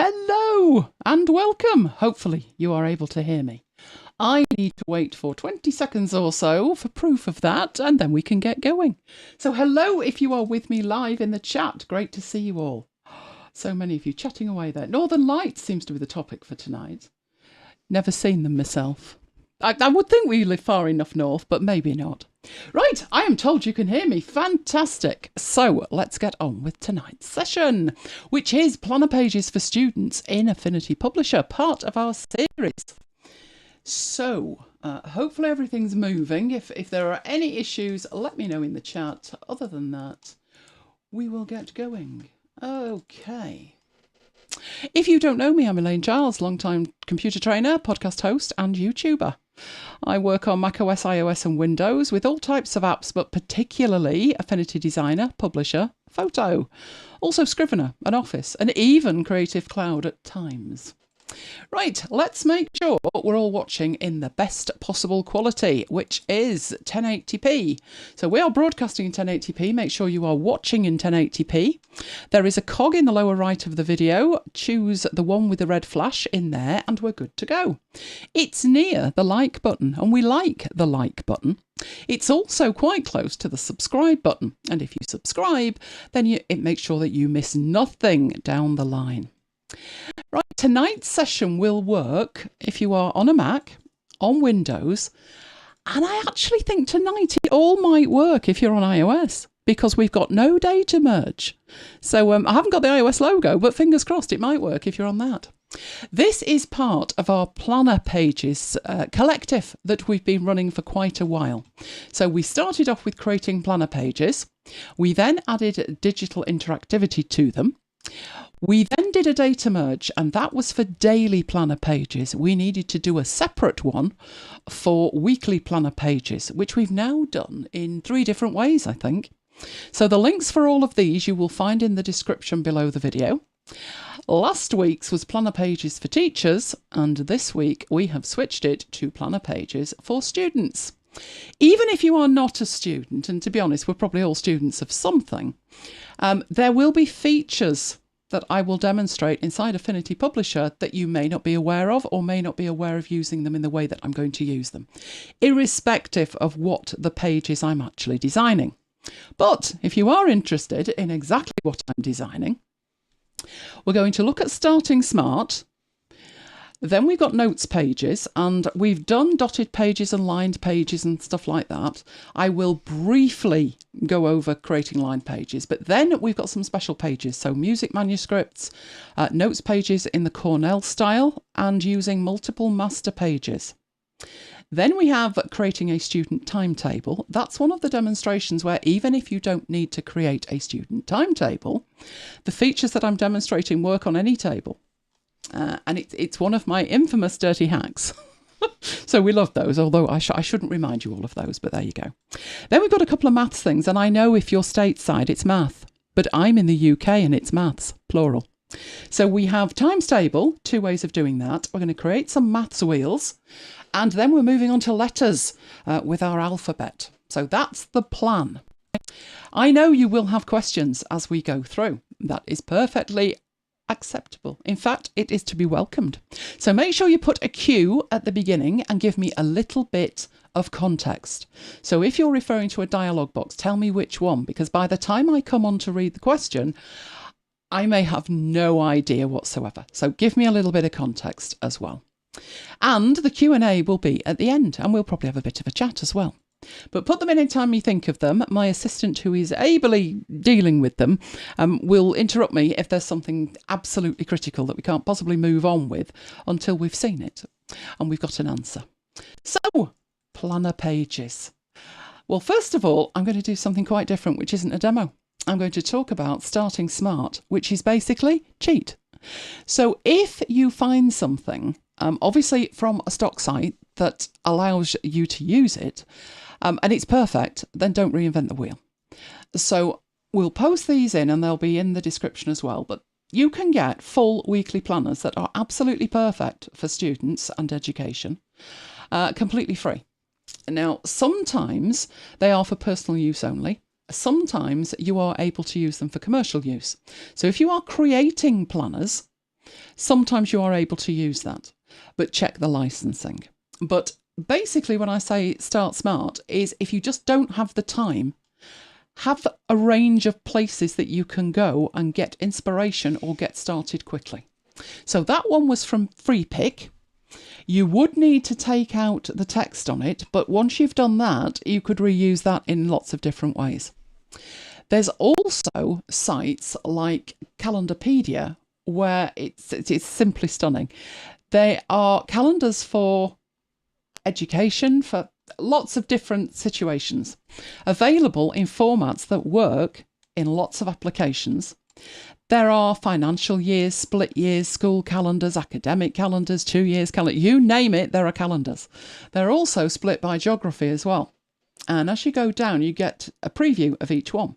Hello and welcome. Hopefully you are able to hear me. I need to wait for 20 seconds or so for proof of that, and then we can get going. So hello if you are with me live in the chat. Great to see you all. So many of you chatting away there. Northern Lights seems to be the topic for tonight. Never seen them myself. I would think we live far enough north, but maybe not. Right, I am told you can hear me. Fantastic. So let's get on with tonight's session, which is Planner Pages for Students in Affinity Publisher, part of our series. So hopefully everything's moving. If there are any issues, let me know in the chat. Other than that, we will get going. Okay. If you don't know me, I'm Elaine Giles, long-time computer trainer, podcast host and YouTuber. I work on macOS, iOS and Windows with all types of apps, but particularly Affinity Designer, Publisher, Photo, also Scrivener and Office, and even Creative Cloud at times. Right, let's make sure we're all watching in the best possible quality, which is 1080p. So we are broadcasting in 1080p. Make sure you are watching in 1080p. There is a cog in the lower right of the video. Choose the one with the red flash in there and we're good to go. It's near the like button and we like the like button. It's also quite close to the subscribe button. And if you subscribe, then it makes sure that you miss nothing down the line. Right, tonight's session will work if you are on a Mac, on Windows, and I actually think tonight it all might work if you're on iOS, because we've got no data merge. So I haven't got the iOS logo, but fingers crossed it might work if you're on that. This is part of our Planner Pages collective that we've been running for quite a while. So we started off with creating Planner Pages. We then added digital interactivity to them. We then did a data merge, and that was for daily planner pages. We needed to do a separate one for weekly planner pages, which we've now done in 3 different ways, I think. So the links for all of these you will find in the description below the video. Last week's was Planner Pages for Teachers, and this week we have switched it to Planner Pages for Students. Even if you are not a student, and to be honest, we're probably all students of something, there will be features that I will demonstrate inside Affinity Publisher that you may not be aware of or may not be aware of using them in the way that I'm going to use them, irrespective of what the pages I'm actually designing. But if you are interested in exactly what I'm designing, we're going to look at starting smart. Then we've got notes pages, and we've done dotted pages and lined pages and stuff like that. I will briefly go over creating lined pages, but then we've got some special pages. So music manuscripts, notes pages in the Cornell style, and using multiple master pages. Then we have creating a student timetable. That's one of the demonstrations where even if you don't need to create a student timetable, the features that I'm demonstrating work on any table. And it's one of my infamous dirty hacks. So we love those, although I shouldn't remind you all of those, but there you go. Then we've got a couple of maths things, and I know if you're stateside, it's math, but I'm in the UK and it's maths, plural. So we have times table, 2 ways of doing that. We're going to create some maths wheels, and then we're moving on to letters with our alphabet. So that's the plan. I know you will have questions as we go through. That is perfectly acceptable. In fact, it is to be welcomed. So make sure you put a Q at the beginning and give me a little bit of context. So if you're referring to a dialogue box, tell me which one, because by the time I come on to read the question, I may have no idea whatsoever. So give me a little bit of context as well. And the Q&A will be at the end, and we'll probably have a bit of a chat as well. But put them in any time you think of them. My assistant, who is ably dealing with them, will interrupt me if there's something absolutely critical that we can't possibly move on with until we've seen it and we've got an answer. So, planner pages. Well, first of all, I'm going to do something quite different, which isn't a demo. I'm going to talk about starting smart, which is basically cheat. So if you find something, obviously from a stock site that allows you to use it, and it's perfect, then don't reinvent the wheel. So we'll post these in and they'll be in the description as well. But you can get full weekly planners that are absolutely perfect for students and education, completely free. Now, sometimes they are for personal use only. Sometimes you are able to use them for commercial use. So if you are creating planners, Sometimes you are able to use that, but check the licensing. But basically when I say start smart is if you just don't have the time, have a range of places that you can go and get inspiration or get started quickly. So that one was from Free Pick. You would need to take out the text on it, but once you've done that, you could reuse that in lots of different ways. There's also sites like Calendarpedia where it's simply stunning. They are calendars for education, for lots of different situations, available in formats that work in lots of applications. There are financial years, split years, school calendars, academic calendars, 2 years calendar, you name it, there are calendars. They're also split by geography as well. And as you go down, you get a preview of each one.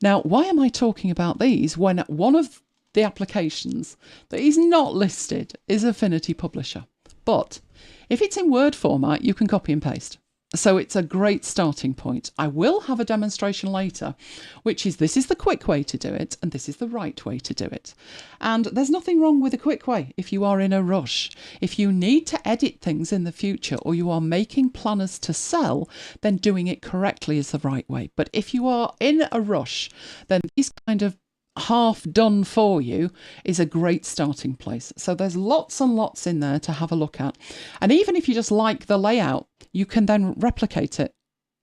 Now, why am I talking about these when one of the applications that is not listed is Affinity Publisher? But if it's in Word format, you can copy and paste. So it's a great starting point. I will have a demonstration later, which is this is the quick way to do it, and this is the right way to do it. And there's nothing wrong with a quick way if you are in a rush. If you need to edit things in the future or you are making planners to sell, then doing it correctly is the right way. But if you are in a rush, then these kind of half done for you is a great starting place. So there's lots and lots in there to have a look at. And even if you just like the layout, you can then replicate it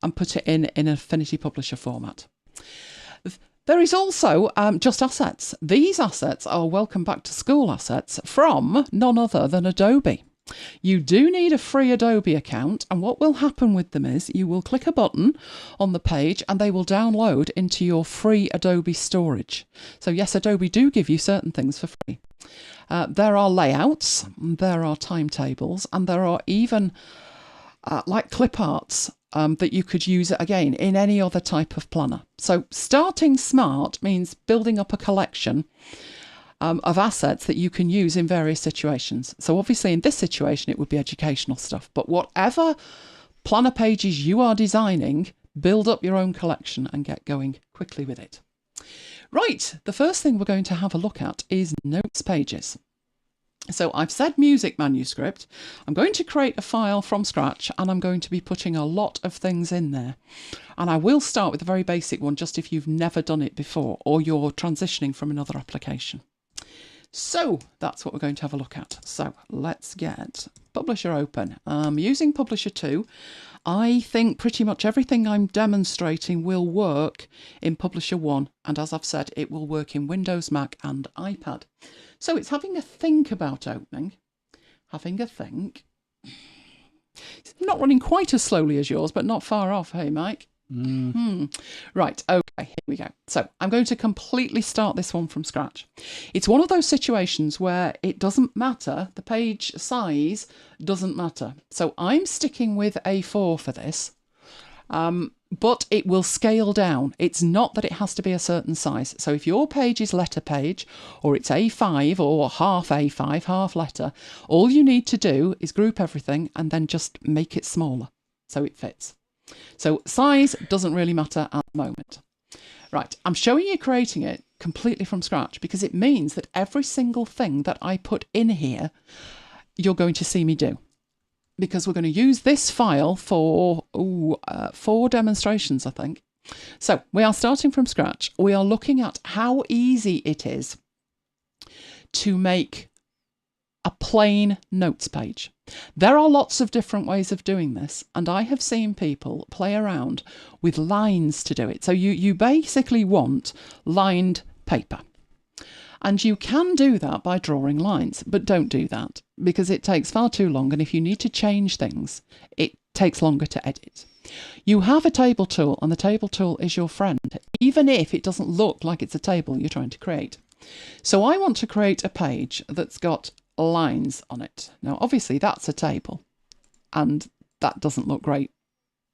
and put it in an Affinity Publisher format. There is also just assets. These assets are welcome back to school assets from none other than Adobe. You do need a free Adobe account, and what will happen with them is you will click a button on the page and they will download into your free Adobe storage. So yes, Adobe do give you certain things for free. There are layouts, there are timetables, and there are even like clip arts that you could use again in any other type of planner. So starting smart means building up a collection of assets that you can use in various situations. So obviously in this situation, it would be educational stuff, but whatever planner pages you are designing, build up your own collection and get going quickly with it. Right, the first thing we're going to have a look at is notes pages. So I've said music manuscript. I'm going to create a file from scratch and I'm going to be putting a lot of things in there. And I will start with a very basic one, just if you've never done it before or you're transitioning from another application. So that's what we're going to have a look at. So let's get Publisher open. I'm using Publisher 2. I think pretty much everything I'm demonstrating will work in Publisher 1. And as I've said, it will work in Windows, Mac and iPad. So it's having a think about opening. Having a think. It's not running quite as slowly as yours, but not far off. Hey, Mike. Right, okay, here we go. So I'm going to completely start this one from scratch. It's one of those situations where it doesn't matter, the page size doesn't matter. So I'm sticking with A4 for this, but it will scale down. It's not that it has to be a certain size. So if your page is letter page, or it's A5 or half A5, half letter, all you need to do is group everything and then just make it smaller so it fits. So size doesn't really matter at the moment. Right, I'm showing you creating it completely from scratch because it means that every single thing that I put in here, you're going to see me do. Because we're going to use this file for 4 demonstrations, I think. So we are starting from scratch. We are looking at how easy it is to make a plain notes page. There are lots of different ways of doing this, and I have seen people play around with lines to do it. So you basically want lined paper. And you can do that by drawing lines, but don't do that because it takes far too long, and if you need to change things, it takes longer to edit. You have a table tool, and the table tool is your friend, even if it doesn't look like it's a table you're trying to create. So I want to create a page that's got lines on it. Now obviously that's a table and that doesn't look great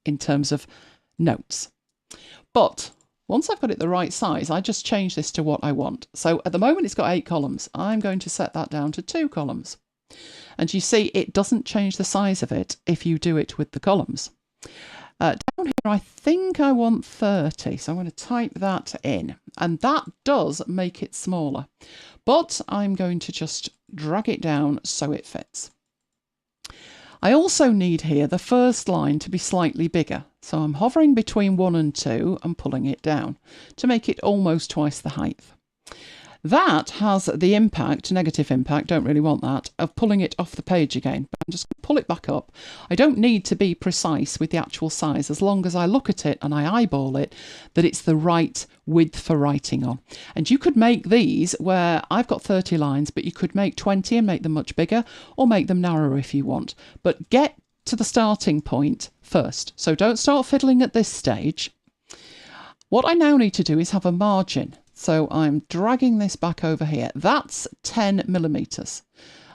in terms of notes, but once I've got it the right size, I just change this to what I want. So at the moment it's got 8 columns. I'm going to set that down to 2 columns, and you see it doesn't change the size of it if you do it with the columns. Down here, I think I want 30, so I'm going to type that in, and that does make it smaller, but I'm going to just drag it down so it fits. I also need here the first line to be slightly bigger, so I'm hovering between 1 and 2 and pulling it down to make it almost twice the height. That has the impact, negative impact, don't really want that, of pulling it off the page again. But I'm just going to pull it back up. I don't need to be precise with the actual size, as long as I look at it and I eyeball it, that it's the right width for writing on. And you could make these where I've got 30 lines, but you could make 20 and make them much bigger, or make them narrower if you want. But get to the starting point first. So don't start fiddling at this stage. What I now need to do is have a margin. So I'm dragging this back over here. That's 10 millimeters.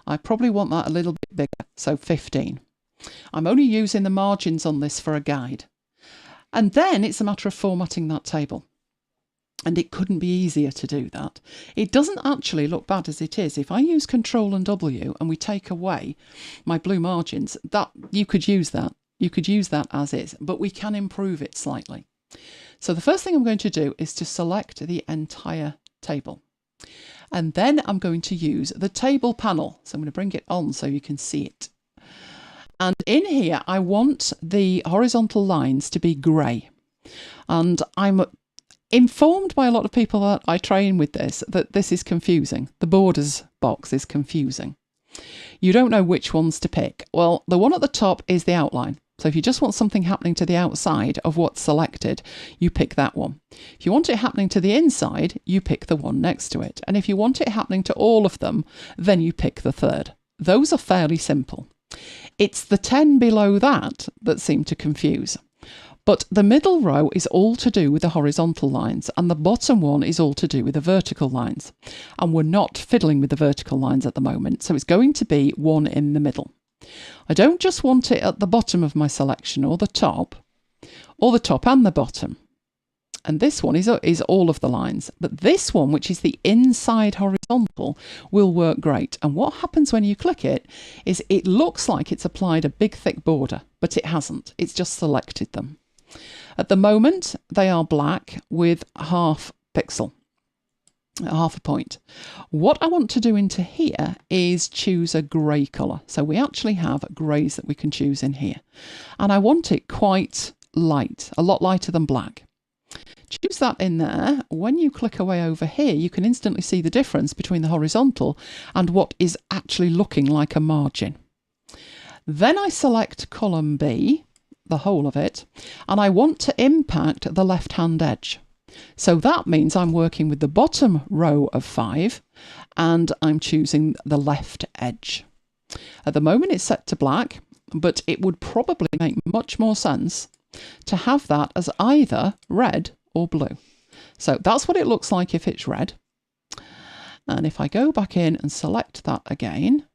I probably want that a little bit bigger, so 15. I'm only using the margins on this for a guide. And then it's a matter of formatting that table. And it couldn't be easier to do that. It doesn't actually look bad as it is. If I use Control and W and we take away my blue margins, that you could use that. You could use that as is, but we can improve it slightly. So the first thing I'm going to do is to select the entire table. And then I'm going to use the table panel. So I'm going to bring it on so you can see it. And in here, I want the horizontal lines to be grey. And I'm informed by a lot of people that I train with this, that this is confusing. The borders box is confusing. You don't know which ones to pick. Well, the one at the top is the outline. So if you just want something happening to the outside of what's selected, you pick that one. If you want it happening to the inside, you pick the one next to it. And if you want it happening to all of them, then you pick the third. Those are fairly simple. It's the 10 below that that seem to confuse. But the middle row is all to do with the horizontal lines, and the bottom one is all to do with the vertical lines. And we're not fiddling with the vertical lines at the moment, so it's going to be one in the middle. I don't just want it at the bottom of my selection, or the top and the bottom. And this one is all of the lines. But this one, which is the inside horizontal, will work great. And what happens when you click it is it looks like it's applied a big thick border, but it hasn't. It's just selected them. At the moment, they are black with half pixel. Half a point. What I want to do into here is choose a grey colour. So we actually have greys that we can choose in here. And I want it quite light, a lot lighter than black. Choose that in there. When you click away over here, you can instantly see the difference between the horizontal and what is actually looking like a margin. Then I select column B, the whole of it, and I want to impact the left-hand edge. So that means I'm working with the bottom row of 5 and I'm choosing the left edge. At the moment it's set to black, but it would probably make much more sense to have that as either red or blue. So that's what it looks like if it's red. And if I go back in and select that again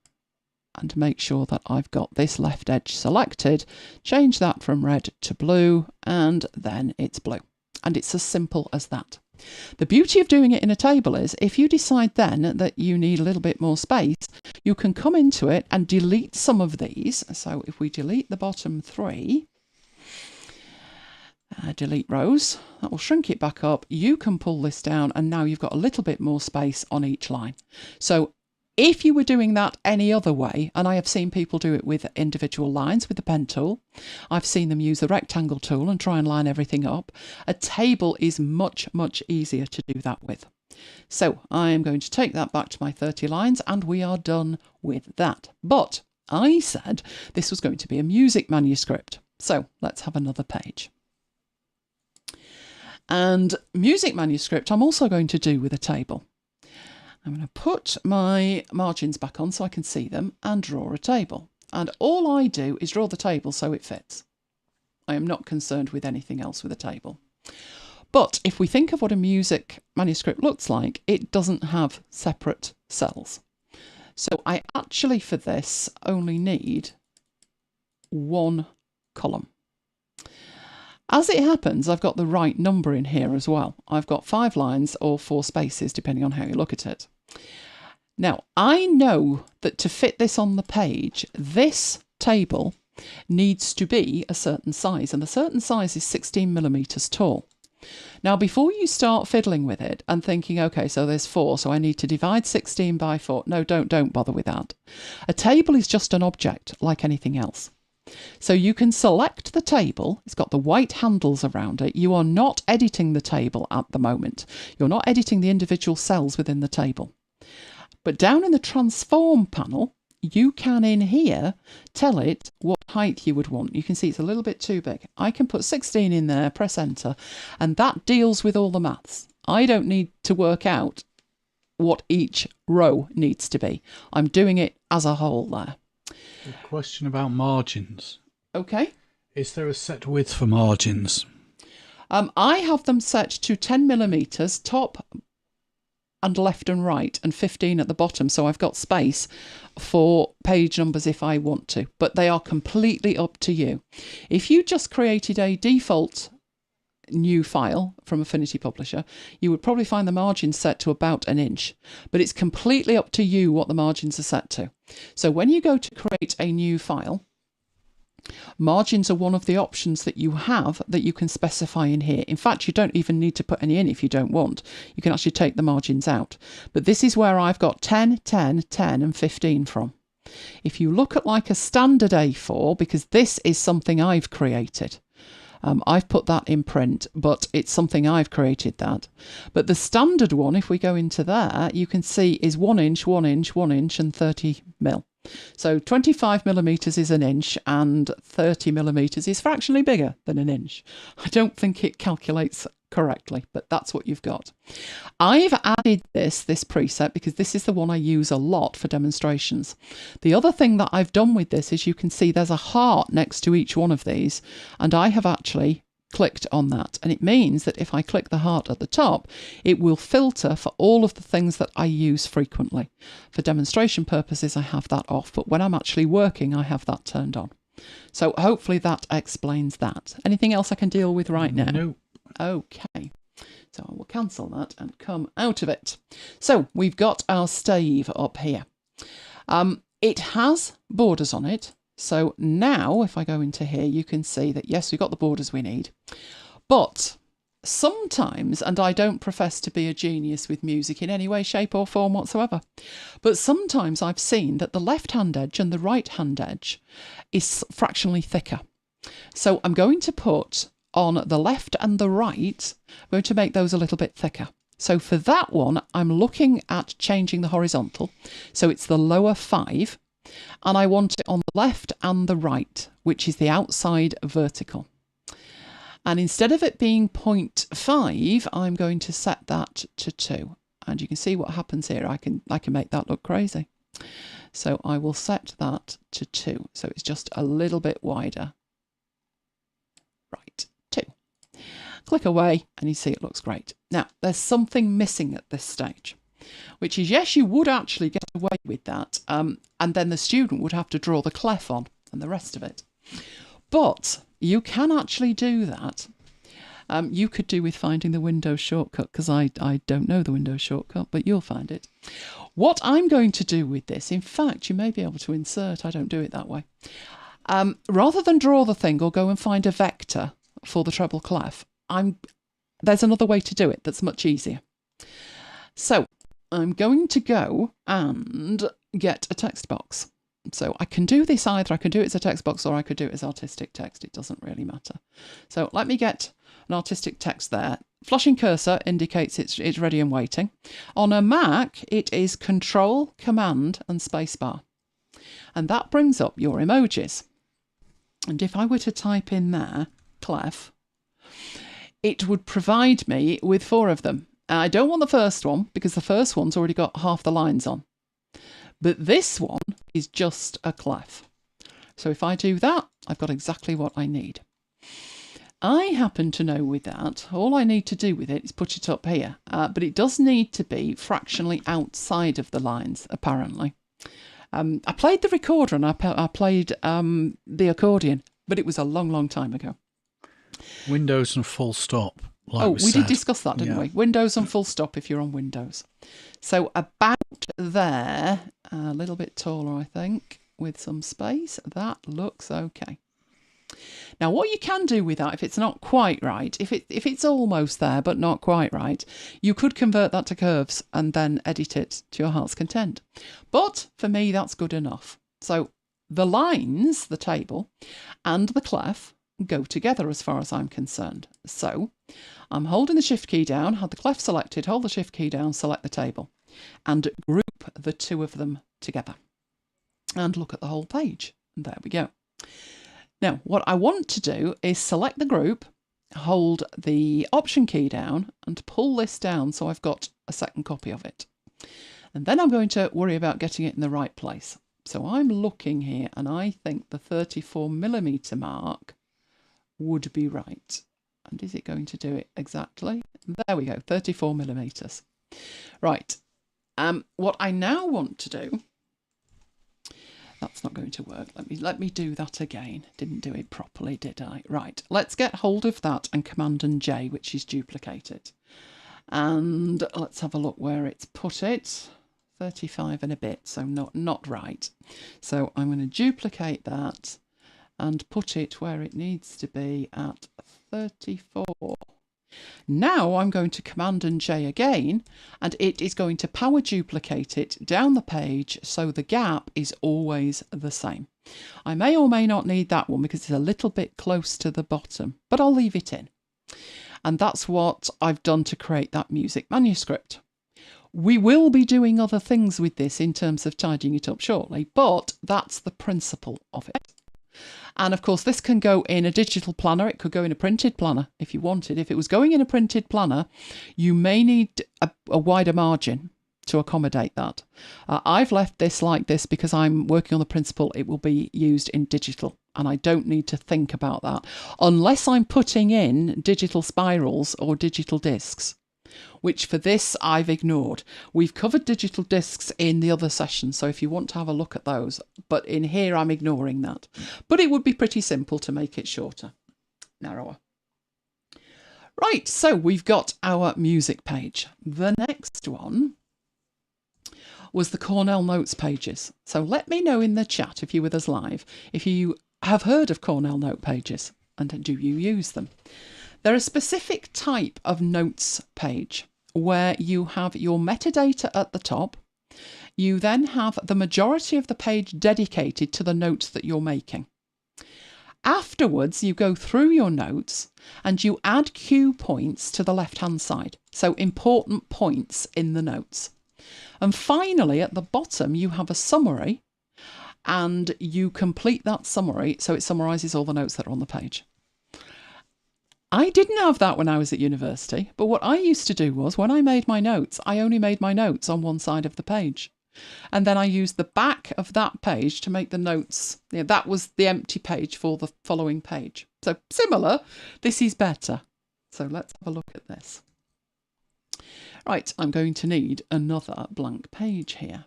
and make sure that I've got this left edge selected, change that from red to blue, and then it's blue. And it's as simple as that. The beauty of doing it in a table is if you decide then that you need a little bit more space, you can come into it and delete some of these. So if we delete the bottom 3, delete rows, that will shrink it back up. You can pull this down and now you've got a little bit more space on each line. So if you were doing that any other way, and I have seen people do it with individual lines with the pen tool, I've seen them use the rectangle tool and try and line everything up. A table is much, much easier to do that with. So I am going to take that back to my 30 lines and we are done with that. But I said this was going to be a music manuscript. So let's have another page. And music manuscript I'm also going to do with a table. I'm going to put my margins back on so I can see them and draw a table. And all I do is draw the table so it fits. I am not concerned with anything else with a table. But if we think of what a music manuscript looks like, it doesn't have separate cells. So I actually for this only need one column. As it happens, I've got the right number in here as well. I've got 5 lines or 4 spaces, depending on how you look at it. Now, I know that to fit this on the page, this table needs to be a certain size, and the certain size is 16 millimeters tall. Now, before you start fiddling with it and thinking, okay, so there's 4, so I need to divide 16 by 4. No, don't bother with that. A table is just an object like anything else. So you can select the table. It's got the white handles around it. You are not editing the table at the moment. You're not editing the individual cells within the table. But down in the transform panel, you can in here tell it what height you would want. You can see it's a little bit too big. I can put 16 in there, press enter, and that deals with all the maths. I don't need to work out what each row needs to be. I'm doing it as a whole there. A question about margins. Okay. Is there a set width for margins? I have them set to 10 millimeters top and left and right, and 15 at the bottom, so I've got space for page numbers if I want to, but they are completely up to you. If you just created a default new file from Affinity Publisher, you would probably find the margins set to about 1 inch, but it's completely up to you what the margins are set to. So when you go to create a new file, margins are one of the options that you have that you can specify in here. In fact, you don't even need to put any in if you don't want. You can actually take the margins out. But this is where I've got 10, 10, 10 and 15 from. If you look at like a standard A4, because this is something I've created, I've put that in print, but it's something I've created that. But the standard one, if we go into there, you can see is 1 inch, 1 inch, 1 inch and 30 mil. So 25 millimeters is 1 inch and 30 millimeters is fractionally bigger than 1 inch. I don't think it calculates correctly, but that's what you've got. I've added this preset because this is the one I use a lot for demonstrations. The other thing that I've done with this is you can see there's a heart next to each one of these, and I have actually clicked on that, and it means that if I click the heart at the top, it will filter for all of the things that I use frequently. For demonstration purposes, I have that off, but when I'm actually working, I have that turned on. So hopefully that explains that. Anything else I can deal with right now? No. Okay, so I will cancel that and come out of it. So we've got our stave up here. It has borders on it. So now if I go into here, you can see that, yes, we've got the borders we need. But sometimes, and I don't profess to be a genius with music in any way, shape or form whatsoever, but sometimes I've seen that the left-hand edge and the right-hand edge is fractionally thicker. So I'm going to put on the left and the right, I'm going to make those a little bit thicker. So for that one, I'm looking at changing the horizontal. So it's the lower 5. And I want it on the left and the right, which is the outside vertical. And instead of it being 0.5, I'm going to set that to 2. And you can see what happens here. I can make that look crazy. So I will set that to 2. So it's just a little bit wider. Right, 2. Click away and you see it looks great. Now, there's something missing at this stage, which is, yes, you would actually get away with that, and then the student would have to draw the clef on and the rest of it. But you can actually do that. You could do with finding the Windows shortcut, because I don't know the Windows shortcut, but you'll find it. What I'm going to do with this, in fact, you may be able to insert, I don't do it that way. Rather than draw the thing or go and find a vector for the treble clef, there's another way to do it that's much easier. So I'm going to go and get a text box. So I can do this either. I can do it as a text box or I could do it as artistic text. It doesn't really matter. So let me get an artistic text there. Flashing cursor indicates it's ready and waiting. On a Mac, it is Control, Command and Spacebar. And that brings up your emojis. And if I were to type in there, clef, it would provide me with 4 of them. I don't want the first one because the first one's already got half the lines on. But this one is just a clef. So if I do that, I've got exactly what I need. I happen to know with that, all I need to do with it is put it up here. But it does need to be fractionally outside of the lines, apparently. I played the recorder and I played the accordion, but it was a long, long time ago. Windows and full stop. Like we did discuss that, didn't we? Windows and full stop if you're on Windows. So about there, a little bit taller, I think. with some space. That looks okay. Now what you can do with that, if it's not quite right, if it's almost there but not quite right, you could convert that to curves and then edit it to your heart's content. But for me, that's good enough. So the lines, the table, and the clef go together as far as I'm concerned. So I'm holding the shift key down, had the clef selected, hold the shift key down, select the table, and group the two of them together. And look at the whole page. And there we go. Now, what I want to do is select the group, hold the Option key down, and pull this down so I've got a second copy of it. And then I'm going to worry about getting it in the right place. So I'm looking here, and I think the 34mm mark would be right. And is it going to do it exactly? There we go, 34mm. Right. What I now want to do, that's not going to work. Let me do that again. Didn't do it properly, did I? Right, let's get hold of that and Command and J, which is duplicated. And let's have a look where it's put it. 35 and a bit, so not right. So I'm going to duplicate that and put it where it needs to be at 34. Now I'm going to Command and J again, and it is going to power duplicate it down the page so the gap is always the same. I may or may not need that one because it's a little bit close to the bottom, but I'll leave it in. And that's what I've done to create that music manuscript. We will be doing other things with this in terms of tidying it up shortly, but that's the principle of it. And of course, this can go in a digital planner. It could go in a printed planner if you wanted. If it was going in a printed planner, you may need a wider margin to accommodate that. I've left this like this because I'm working on the principle it will be used in digital, and I don't need to think about that unless I'm putting in digital spirals or digital discs, which for this I've ignored. We've covered digital discs in the other session, so if you want to have a look at those, but in here I'm ignoring that. But it would be pretty simple to make it shorter, narrower. Right, so we've got our music page. The next one was the Cornell notes pages. So let me know in the chat if you're with us live, if you have heard of Cornell note pages and do you use them. They're a specific type of notes page where you have your metadata at the top. You then have the majority of the page dedicated to the notes that you're making. Afterwards, you go through your notes and you add cue points to the left-hand side, so important points in the notes. And finally, at the bottom, you have a summary and you complete that summary so it summarises all the notes that are on the page. I didn't have that when I was at university, but what I used to do was when I made my notes, I only made my notes on one side of the page. And then I used the back of that page to make the notes. Yeah, that was the empty page for the following page. So similar, this is better. So let's have a look at this. Right, I'm going to need another blank page here.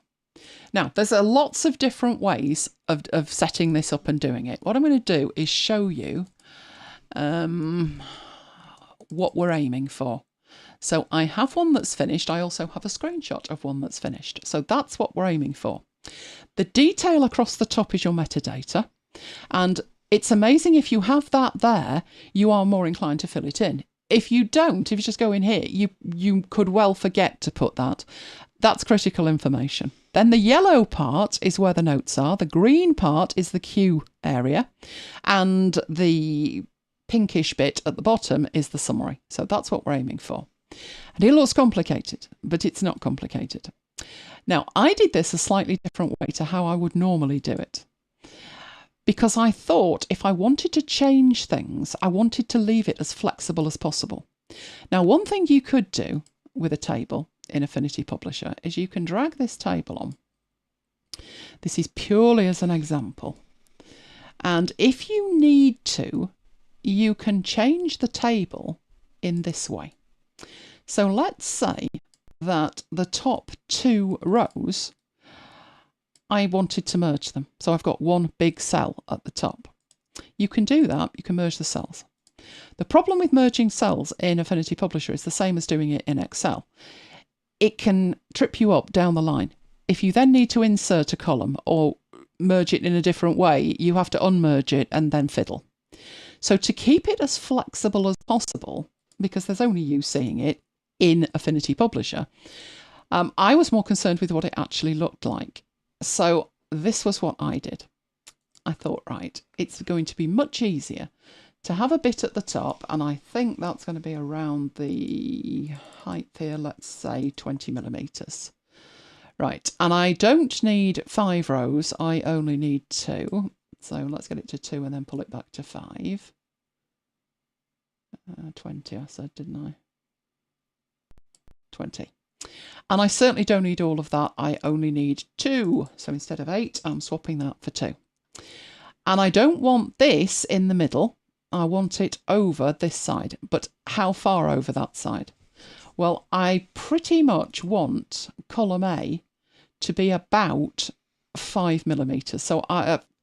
Now, there's lots of different ways of setting this up and doing it. What I'm going to do is show you what we're aiming for. So I have one that's finished. I also have a screenshot of one that's finished. So that's what we're aiming for. The detail across the top is your metadata. And it's amazing if you have that there, you are more inclined to fill it in. If you don't, if you just go in here, you could well forget to put that. That's critical information. Then the yellow part is where the notes are. The green part is the cue area. And the pinkish bit at the bottom is the summary. So that's what we're aiming for. And it looks complicated, but it's not complicated. Now, I did this a slightly different way to how I would normally do it, because I thought if I wanted to change things, I wanted to leave it as flexible as possible. Now, one thing you could do with a table in Affinity Publisher is you can drag this table on. This is purely as an example. And if you need to, you can change the table in this way. So let's say that the top two rows, I wanted to merge them. So I've got one big cell at the top. You can do that. You can merge the cells. The problem with merging cells in Affinity Publisher is the same as doing it in Excel. It can trip you up down the line. If you then need to insert a column or merge it in a different way, you have to unmerge it and then fiddle. So to keep it as flexible as possible, because there's only you seeing it in Affinity Publisher, I was more concerned with what it actually looked like. So this was what I did. I thought, right, it's going to be much easier to have a bit at the top, and I think that's going to be around the height here, let's say 20 millimeters. Right, and I don't need 5 rows, I only need 2. So let's get it to 2 and then pull it back to 5. 20 I said, didn't I? 20. And I certainly don't need all of that, I only need 2. So instead of 8, I'm swapping that for 2. And I don't want this in the middle, I want it over this side. But how far over that side? Well, I pretty much want column A to be about 5 millimeters. So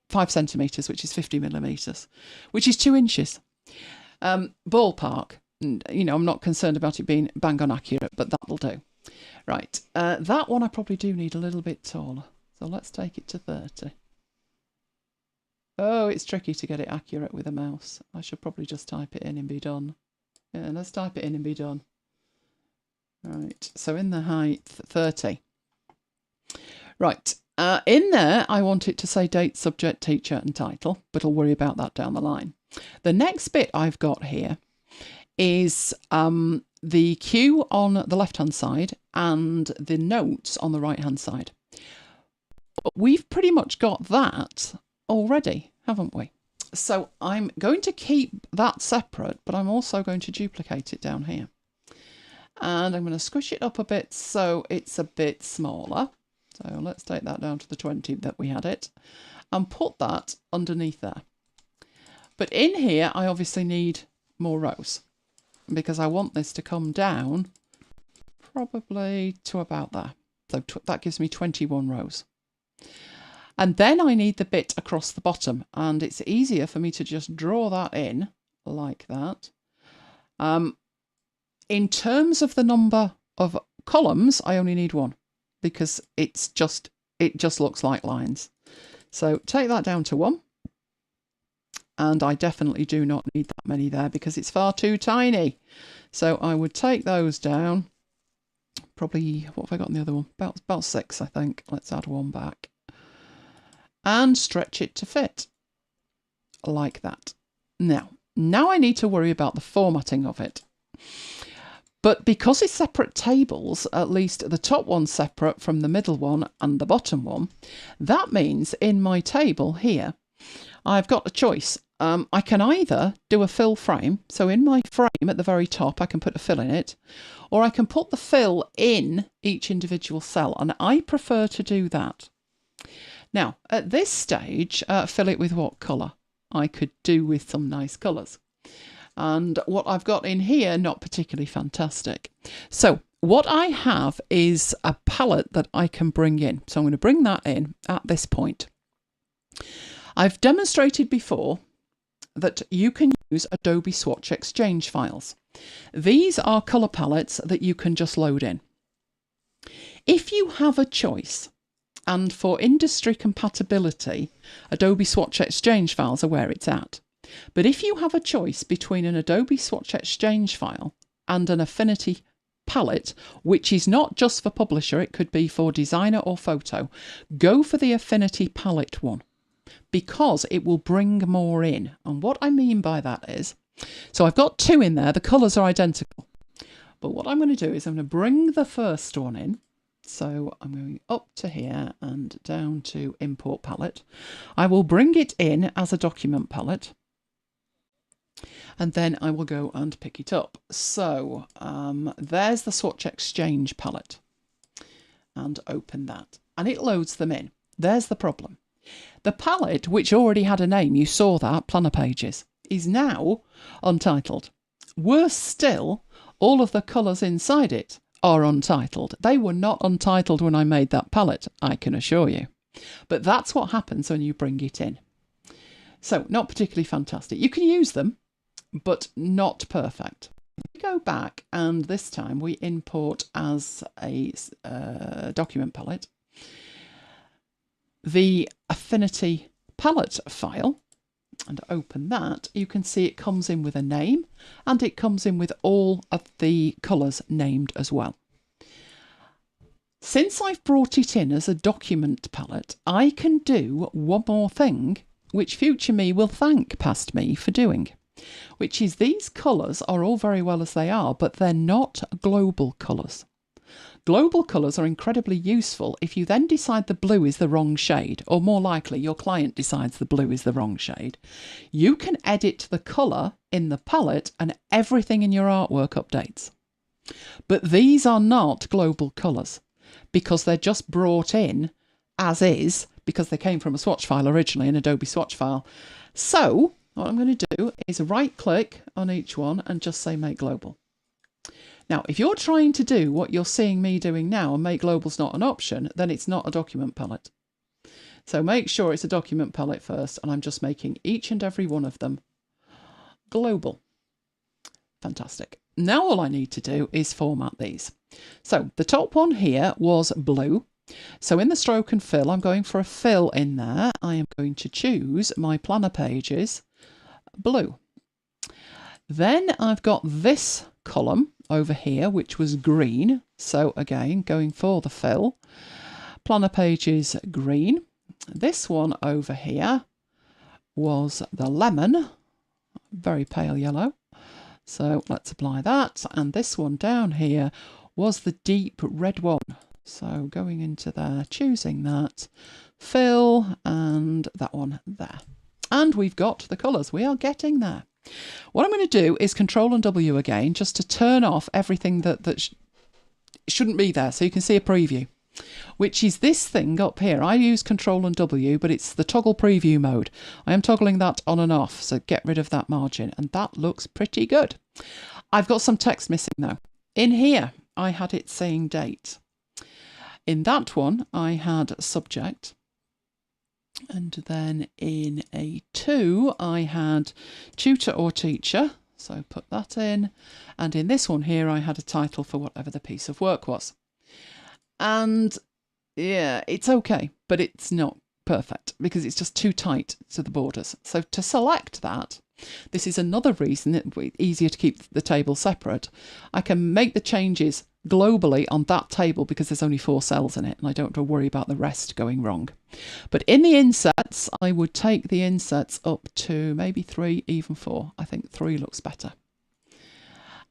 5 centimeters, which is 50 millimeters, which is 2 inches. Ballpark. You know, I'm not concerned about it being bang on accurate, but that'll do. Right, that one I probably do need a little bit taller. So let's take it to 30. Oh, it's tricky to get it accurate with a mouse. I should probably just type it in and be done. Yeah, let's type it in and be done. Right, so in the height, 30. Right, in there, I want it to say date, subject, teacher and title, but I'll worry about that down the line. The next bit I've got here is the cue on the left-hand side and the notes on the right-hand side. We've pretty much got that already, haven't we? So I'm going to keep that separate, but I'm also going to duplicate it down here. And I'm going to squish it up a bit so it's a bit smaller. So let's take that down to the 20 that we had it and put that underneath there. But in here, I obviously need more rows because I want this to come down probably to about there. So that gives me 21 rows. And then I need the bit across the bottom, and it's easier for me to just draw that in like that. In terms of the number of columns, I only need 1 because it just looks like lines. So take that down to 1. And I definitely do not need that many there because it's far too tiny. So I would take those down. Probably, what have I got in the other one? About 6, I think. Let's add 1 back. And stretch it to fit. Like that. Now I need to worry about the formatting of it. But because it's separate tables, at least the top one's separate from the middle one and the bottom one, that means in my table here, I've got a choice. I can either do a fill frame, so in my frame at the very top I can put a fill in it, or I can put the fill in each individual cell, and I prefer to do that. Now, at this stage, fill it with what colour? I could do with some nice colours. And what I've got in here, not particularly fantastic. So what I have is a palette that I can bring in. So I'm going to bring that in at this point. I've demonstrated before that you can use Adobe Swatch Exchange files. These are colour palettes that you can just load in. If you have a choice, and for industry compatibility, Adobe Swatch Exchange files are where it's at. But if you have a choice between an Adobe Swatch Exchange file and an Affinity palette, which is not just for publisher, it could be for designer or photo, go for the Affinity palette one because it will bring more in. And what I mean by that is, so I've got 2 in there, the colours are identical. But what I'm going to do is I'm going to bring the first one in. So I'm going up to here and down to import palette. I will bring it in as a document palette. And then I will go and pick it up. So there's the Swatch Exchange palette. And open that. And it loads them in. There's the problem. The palette, which already had a name, you saw that, Planner Pages, is now untitled. Worse still, all of the colours inside it are untitled. They were not untitled when I made that palette, I can assure you. But that's what happens when you bring it in. So, not particularly fantastic. You can use them, but not perfect. We go back, and this time we import as a document palette. the Affinity palette file and open that, you can see it comes in with a name and it comes in with all of the colours named as well. Since I've brought it in as a document palette, I can do one more thing which future me will thank past me for doing, which is these colours are all very well as they are, but they're not global colours. Global colours are incredibly useful if you then decide the blue is the wrong shade, or more likely your client decides the blue is the wrong shade. You can edit the colour in the palette and everything in your artwork updates. But these are not global colours because they're just brought in as is because they came from a swatch file originally, an Adobe swatch file. So what I'm going to do is right click on each one and just say make global. Now, if you're trying to do what you're seeing me doing now and make global's not an option, then it's not a document palette. So make sure it's a document palette first, and I'm just making each and every one of them global. Fantastic. Now all I need to do is format these. So the top one here was blue. So in the stroke and fill, I'm going for a fill in there. I am going to choose my planner pages blue. Then I've got this column over here, which was green. So again, going for the fill. Planner pages green. This one over here was the lemon, very pale yellow. So let's apply that. And this one down here was the deep red one. So going into there, choosing that, fill, and that one there. And we've got the colours. We are getting there. What I'm going to do is Control and W again, just to turn off everything that shouldn't be there. So you can see a preview, which is this thing up here. I use Control and W, but it's the toggle preview mode. I am toggling that on and off, so get rid of that margin. And that looks pretty good. I've got some text missing though. In here, I had it saying date. In that one, I had subject. And then in A2, I had tutor or teacher. So put that in. And in this one here, I had a title for whatever the piece of work was. And yeah, it's okay, but it's not perfect because it's just too tight to the borders. So to select that, this is another reason it's easier to keep the table separate. I can make the changes globally on that table because there's only 4 cells in it and I don't have to worry about the rest going wrong. But in the insets, I would take the insets up to maybe 3, even 4. I think 3 looks better.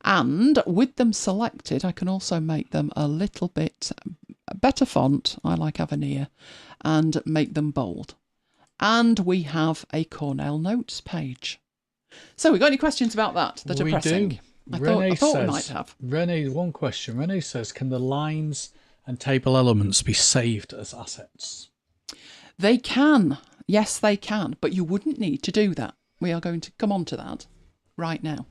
And with them selected, I can also make them a little bit better font. I like Avenir, and make them bold. And we have a Cornell notes page. So we got any questions about that are pressing? Do. I thought we might have. Renee, one question. Renee says, can the lines and table elements be saved as assets? They can. Yes, they can. But you wouldn't need to do that. We are going to come on to that right now.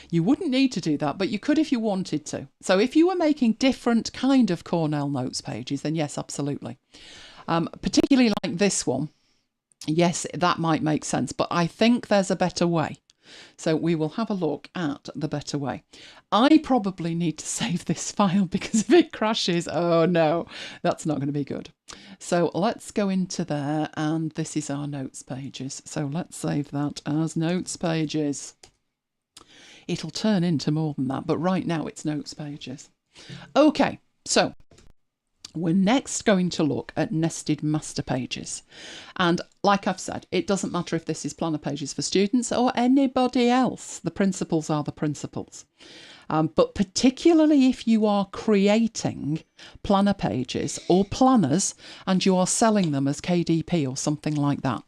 You wouldn't need to do that, but you could if you wanted to. So if you were making different kind of Cornell notes pages, then yes, absolutely. Particularly like this one, yes, that might make sense, but I think there's a better way. So we will have a look at the better way. I probably need to save this file because if it crashes, oh no, that's not going to be good. So let's go into there, and this is our notes pages. So let's save that as notes pages. It'll turn into more than that, but right now it's notes pages. Okay, so we're next going to look at nested master pages. And like I've said, it doesn't matter if this is planner pages for students or anybody else. The principles are the principles. But particularly if you are creating planner pages or planners and you are selling them as KDP or something like that,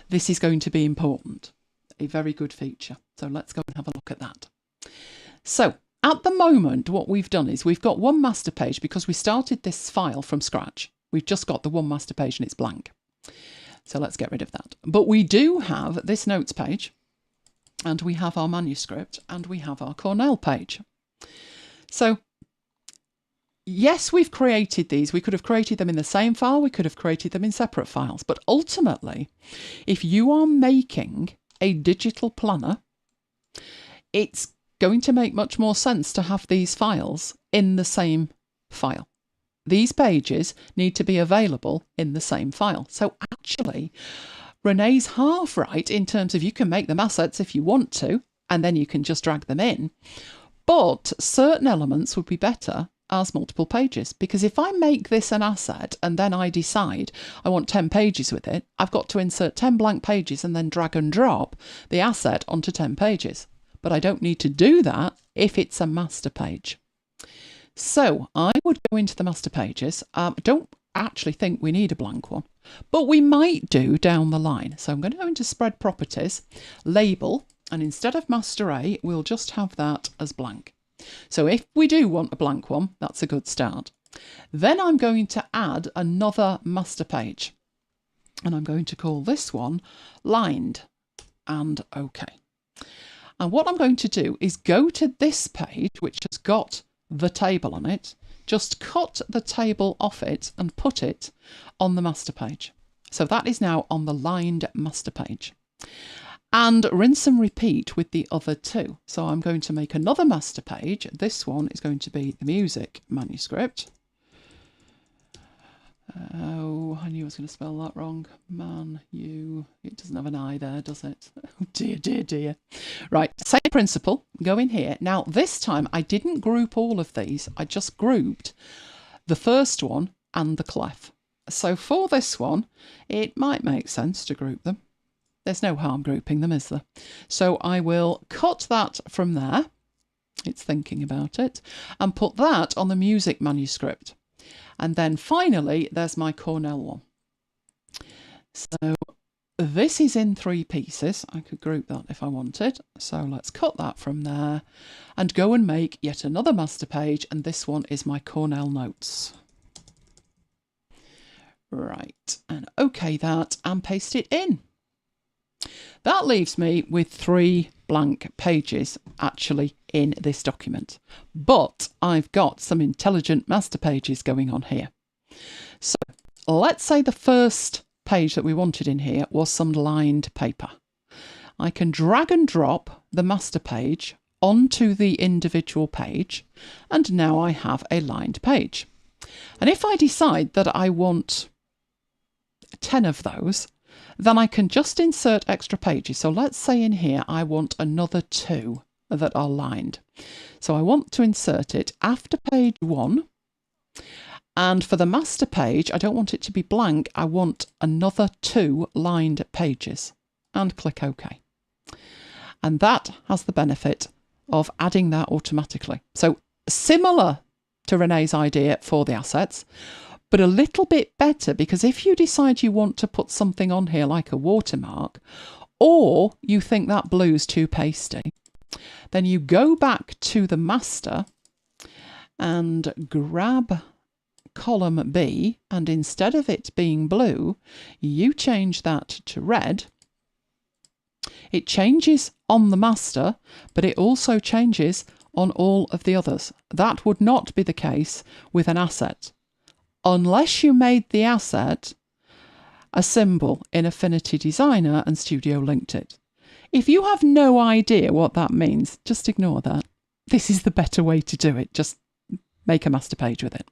this is going to be important. A very good feature. So let's go and have a look at that. So at the moment, what we've done is we've got one master page because we started this file from scratch. We've just got the one master page and it's blank. So let's get rid of that. But we do have this notes page, and we have our manuscript, and we have our Cornell page. So yes, we've created these. We could have created them in the same file. We could have created them in separate files. But ultimately, if you are making a digital planner, it's going to make much more sense to have these files in the same file. these pages need to be available in the same file. So actually, Renee's half right in terms of you can make them assets if you want to, and then you can just drag them in. But certain elements would be better as multiple pages, because if I make this an asset and then I decide I want 10 pages with it, I've got to insert 10 blank pages and then drag and drop the asset onto 10 pages. But I don't need to do that if it's a master page. So I would go into the master pages. I don't actually think we need a blank one, but we might do down the line. So I'm going to go into Spread Properties, Label, and instead of Master A, we'll just have that as blank. So if we do want a blank one, that's a good start. Then I'm going to add another master page, and I'm going to call this one Lined, and OK. And what I'm going to do is go to this page, which has got the table on it, just cut the table off it and put it on the master page. So that is now on the lined master page. And rinse and repeat with the other two. So I'm going to make another master page. This one is going to be the music manuscript. Oh, I knew I was going to spell that wrong. It doesn't have an I there, does it? Oh dear, dear, dear. Right, same principle, go in here. Now this time I didn't group all of these, I just grouped the first one and the clef. So for this one, it might make sense to group them. There's no harm grouping them, is there? So I will cut that from there, it's thinking about it, and put that on the music manuscript. And then finally, there's my Cornell one. So this is in 3 pieces. I could group that if I wanted. So let's cut that from there and go and make yet another master page. And this one is my Cornell notes. Right, and OK that and paste it in. That leaves me with 3 blank pages actually in this document, but I've got some intelligent master pages going on here. So let's say the first page that we wanted in here was some lined paper. I can drag and drop the master page onto the individual page, and now I have a lined page. And if I decide that I want 10 of those, then I can just insert extra pages. So let's say in here I want another 2 that are lined. So I want to insert it after page 1. And for the master page, I don't want it to be blank. I want another 2 lined pages. And click OK. And that has the benefit of adding that automatically. So similar to Renee's idea for the assets, but a little bit better, because if you decide you want to put something on here like a watermark, or you think that blue's too pasty, then you go back to the master and grab column B, and instead of it being blue, you change that to red. It changes on the master, but it also changes on all of the others. That would not be the case with an asset, unless you made the asset a symbol in Affinity Designer and Studio linked it. If you have no idea what that means, just ignore that. This is the better way to do it. Just make a master page with it.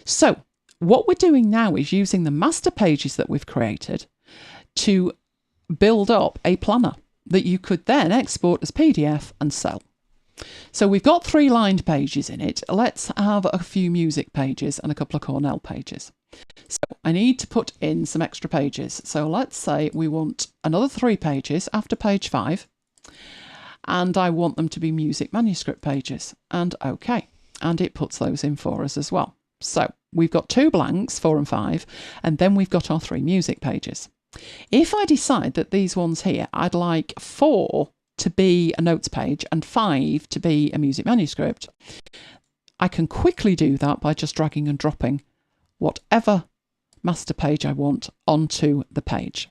So what we're doing now is using the master pages that we've created to build up a planner that you could then export as PDF and sell. So we've got 3 lined pages in it. Let's have a few music pages and a couple of Cornell pages. So I need to put in some extra pages. So let's say we want another 3 pages after page 5, and I want them to be music manuscript pages, and OK. And it puts those in for us as well. So we've got 2 blanks, 4 and 5, and then we've got our 3 music pages. If I decide that these ones here, I'd like 4 to be a notes page and 5 to be a music manuscript, I can quickly do that by just dragging and dropping whatever master page I want onto the page.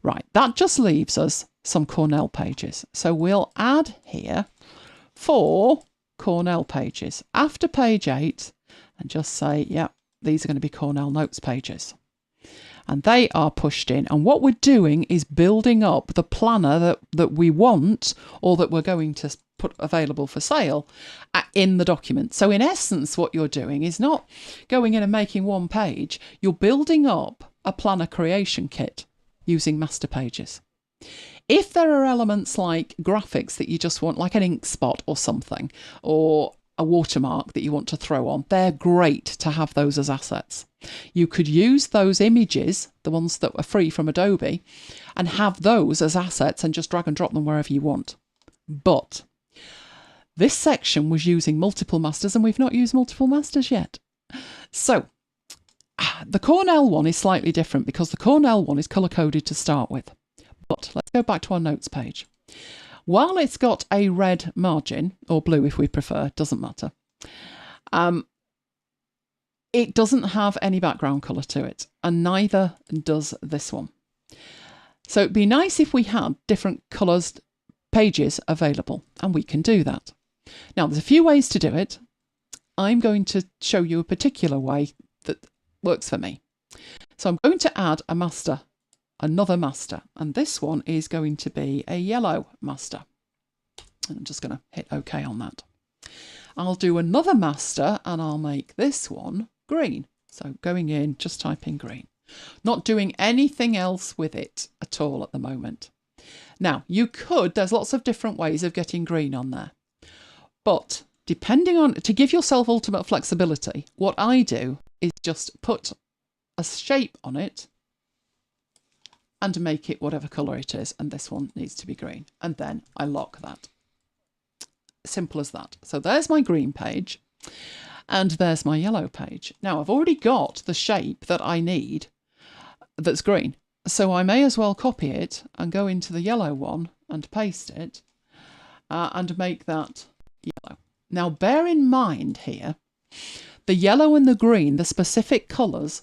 Right, that just leaves us some Cornell pages. So we'll add here 4 Cornell pages after page 8 and just say, yeah, these are going to be Cornell notes pages. And they are pushed in. And what we're doing is building up the planner that we want, or that we're going to put available for sale in the document. So in essence, what you're doing is not going in and making one page, you're building up a planner creation kit using master pages. If there are elements like graphics that you just want, like an ink spot or something, or a watermark that you want to throw on, they're great to have those as assets. You could use those images, the ones that are free from Adobe, and have those as assets and just drag and drop them wherever you want. But this section was using multiple masters, and we've not used multiple masters yet. So the Cornell one is slightly different because the Cornell one is color-coded to start with. But let's go back to our notes page. While it's got a red margin, or blue if we prefer, doesn't matter, it doesn't have any background colour to it, and neither does this one. So it'd be nice if we had different colours pages available, and we can do that. Now, there's a few ways to do it. I'm going to show you a particular way that works for me. So I'm going to add a master, another master, and this one is going to be a yellow master. I'm just going to hit OK on that. I'll do another master and I'll make this one green. So going in, just type in green. Not doing anything else with it at all at the moment. Now, you could, there's lots of different ways of getting green on there. But depending on, to give yourself ultimate flexibility, what I do is just put a shape on it and make it whatever colour it is. And this one needs to be green. And then I lock that. Simple as that. So there's my green page and there's my yellow page. Now I've already got the shape that I need that's green. So I may as well copy it and go into the yellow one and paste it and make that yellow. Now bear in mind here, the yellow and the green, the specific colours,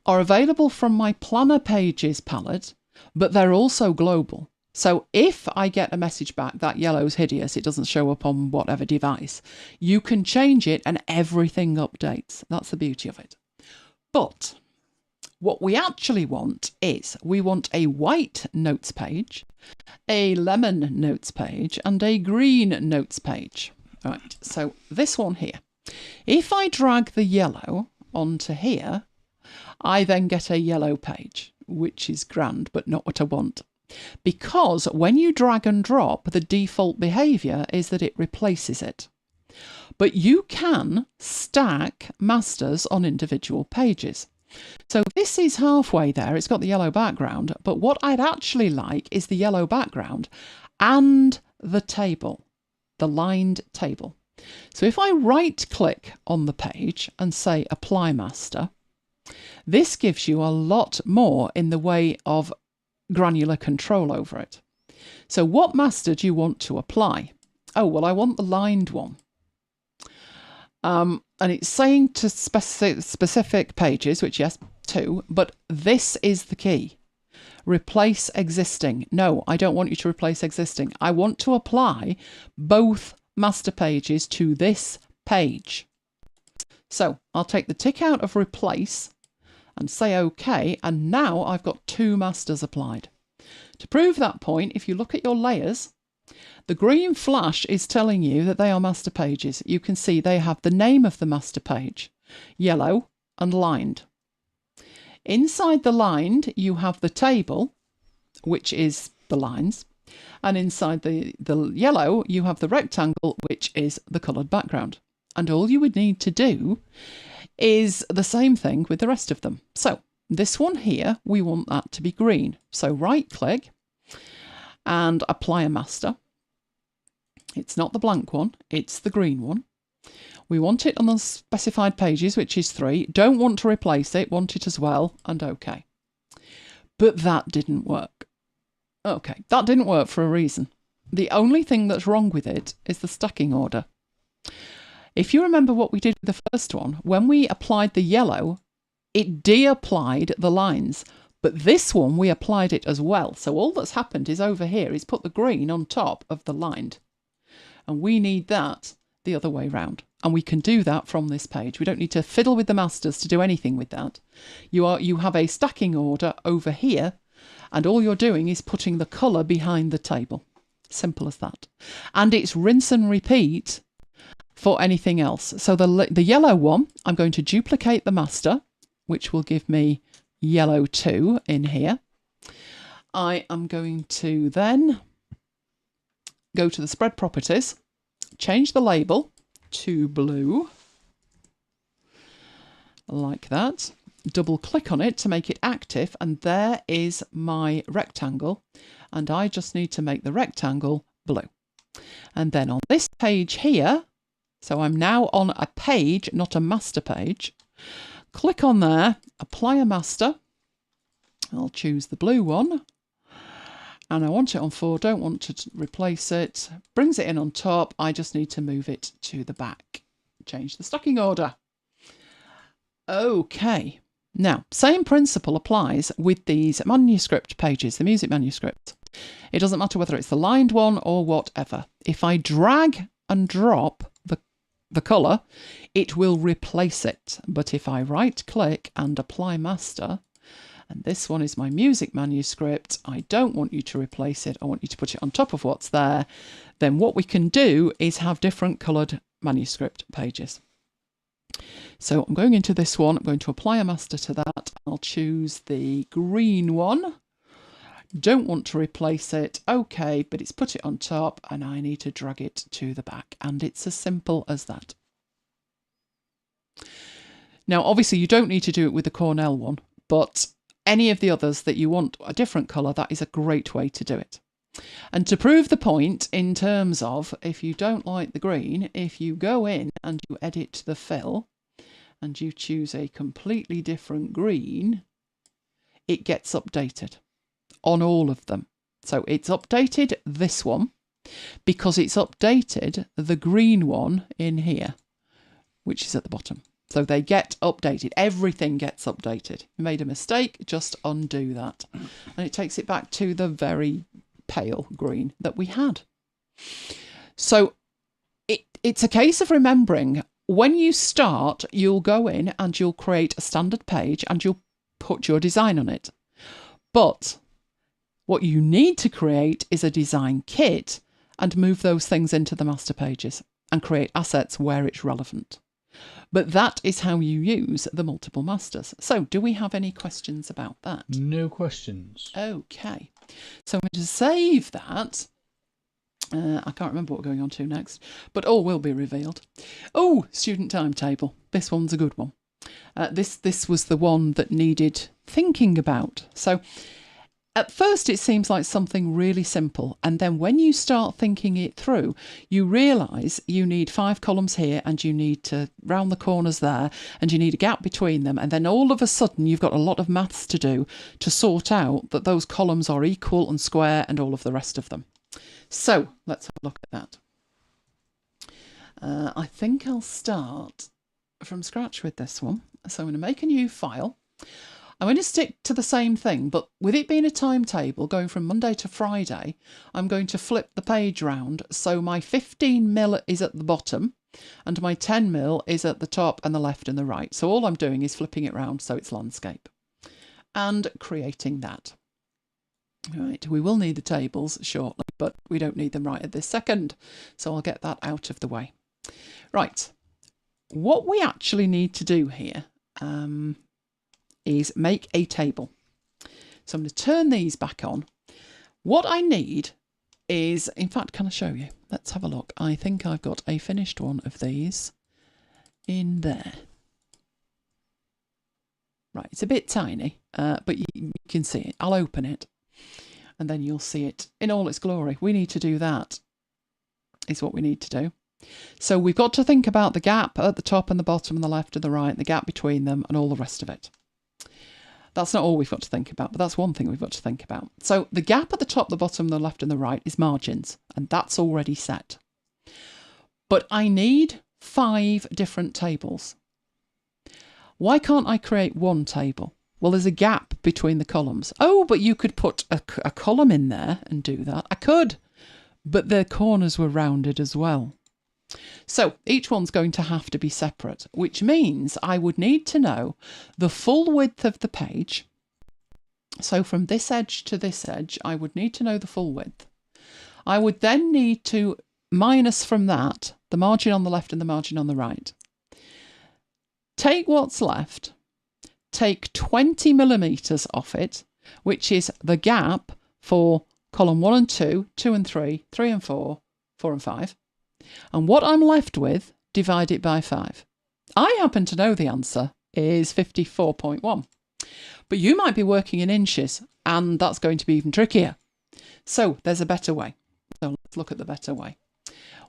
are available from my Planner Pages palette, but they're also global. So if I get a message back that yellow's hideous, it doesn't show up on whatever device, you can change it and everything updates. That's the beauty of it. But what we actually want is we want a white notes page, a lemon notes page, and a green notes page. Right, so this one here. If I drag the yellow onto here, I then get a yellow page, which is grand, but not what I want. Because when you drag and drop, the default behaviour is that it replaces it. But you can stack masters on individual pages. So this is halfway there, it's got the yellow background, but what I'd actually like is the yellow background and the table, the lined table. So if I right click on the page and say apply master, this gives you a lot more in the way of granular control over it. So what master do you want to apply? Oh, well, I want the lined one. And it's saying to specific pages, which yes, 2, but this is the key. Replace existing. No, I don't want you to replace existing. I want to apply both master pages to this page. So I'll take the tick out of replace and say OK, and now I've got 2 masters applied. To prove that point, if you look at your layers, the green flash is telling you that they are master pages. You can see they have the name of the master page, yellow and lined. Inside the lined, you have the table, which is the lines, and inside the yellow, you have the rectangle, which is the coloured background. And all you would need to do is the same thing with the rest of them. So this one here, we want that to be green. So right click and apply a master. It's not the blank one, it's the green one. We want it on the specified pages, which is 3. Don't want to replace it, want it as well, and OK. But that didn't work. OK, that didn't work for a reason. The only thing that's wrong with it is the stacking order. If you remember what we did with the first one, when we applied the yellow, it de-applied the lines. But this one, we applied it as well. So all that's happened is over here is put the green on top of the lined. And we need that the other way round. And we can do that from this page. We don't need to fiddle with the masters to do anything with that. You have a stacking order over here, and all you're doing is putting the colour behind the table. Simple as that. And it's rinse and repeat for anything else. So the yellow one, I'm going to duplicate the master, which will give me yellow 2 in here. I am going to then go to the spread properties, change the label to blue, like that. Double click on it to make it active, and there is my rectangle, and I just need to make the rectangle blue. And then on this page here, so I'm now on a page, not a master page, click on there, apply a master. I'll choose the blue one, and I want it on 4, don't want to replace it. Brings it in on top, I just need to move it to the back. Change the stocking order. Okay, now same principle applies with these manuscript pages, the music manuscript. It doesn't matter whether it's the lined one or whatever. If I drag and drop the colour, it will replace it. But if I right click and apply master, and this one is my music manuscript, I don't want you to replace it, I want you to put it on top of what's there, then what we can do is have different coloured manuscript pages. So I'm going into this one, I'm going to apply a master to that, I'll choose the green one, don't want to replace it, okay, but it's put it on top and I need to drag it to the back, and it's as simple as that. Now obviously you don't need to do it with the Cornell one, but any of the others that you want a different colour, that is a great way to do it. And to prove the point in terms of, if you don't like the green, if you go in and you edit the fill and you choose a completely different green, it gets updated on all of them. So it's updated this one because it's updated the green one in here, which is at the bottom. So they get updated. Everything gets updated. You made a mistake, just undo that. And it takes it back to the very pale green that we had. So it's a case of remembering, when you start, you'll go in and you'll create a standard page and you'll put your design on it. But what you need to create is a design kit and move those things into the master pages and create assets where it's relevant. But that is how you use the multiple masters. So do we have any questions about that? No questions. Okay. So I'm going to save that. I can't remember what we're going on to next, but all will be revealed. Oh, student timetable. This one's a good one. This was the one that needed thinking about. So at first it seems like something really simple, and then when you start thinking it through, you realise you need 5 columns here and you need to round the corners there and you need a gap between them, and then all of a sudden you've got a lot of maths to do to sort out that those columns are equal and square and all of the rest of them. So let's have a look at that. I think I'll start from scratch with this one. So I'm going to make a new file. I'm going to stick to the same thing, but with it being a timetable going from Monday to Friday, I'm going to flip the page round. So my 15mm is at the bottom and my 10mm is at the top and the left and the right. So all I'm doing is flipping it round so it's landscape and creating that. Right, we will need the tables shortly, but we don't need them right at this second. So I'll get that out of the way. Right, what we actually need to do here is make a table. So I'm going to turn these back on. What I need is, in fact, can I show you? Let's have a look. I think I've got a finished one of these in there. Right, it's a bit tiny, but you can see it. I'll open it and then you'll see it in all its glory. We need to do that, is what we need to do. So we've got to think about the gap at the top and the bottom and the left and the right, the gap between them and all the rest of it. That's not all we've got to think about, but that's one thing we've got to think about. So the gap at the top, the bottom, the left and the right is margins, and that's already set. But I need 5 different tables. Why can't I create one table? Well, there's a gap between the columns. Oh, but you could put a column in there and do that. I could, but the corners were rounded as well. So each one's going to have to be separate, which means I would need to know the full width of the page. So from this edge to this edge, I would need to know the full width. I would then need to minus from that the margin on the left and the margin on the right. Take what's left, take 20 millimetres off it, which is the gap for column 1 and 2, 2 and 3, 3 and 4, 4 and 5. And what I'm left with, divide it by 5. I happen to know the answer is 54.1. But you might be working in inches, and that's going to be even trickier. So there's a better way. So let's look at the better way.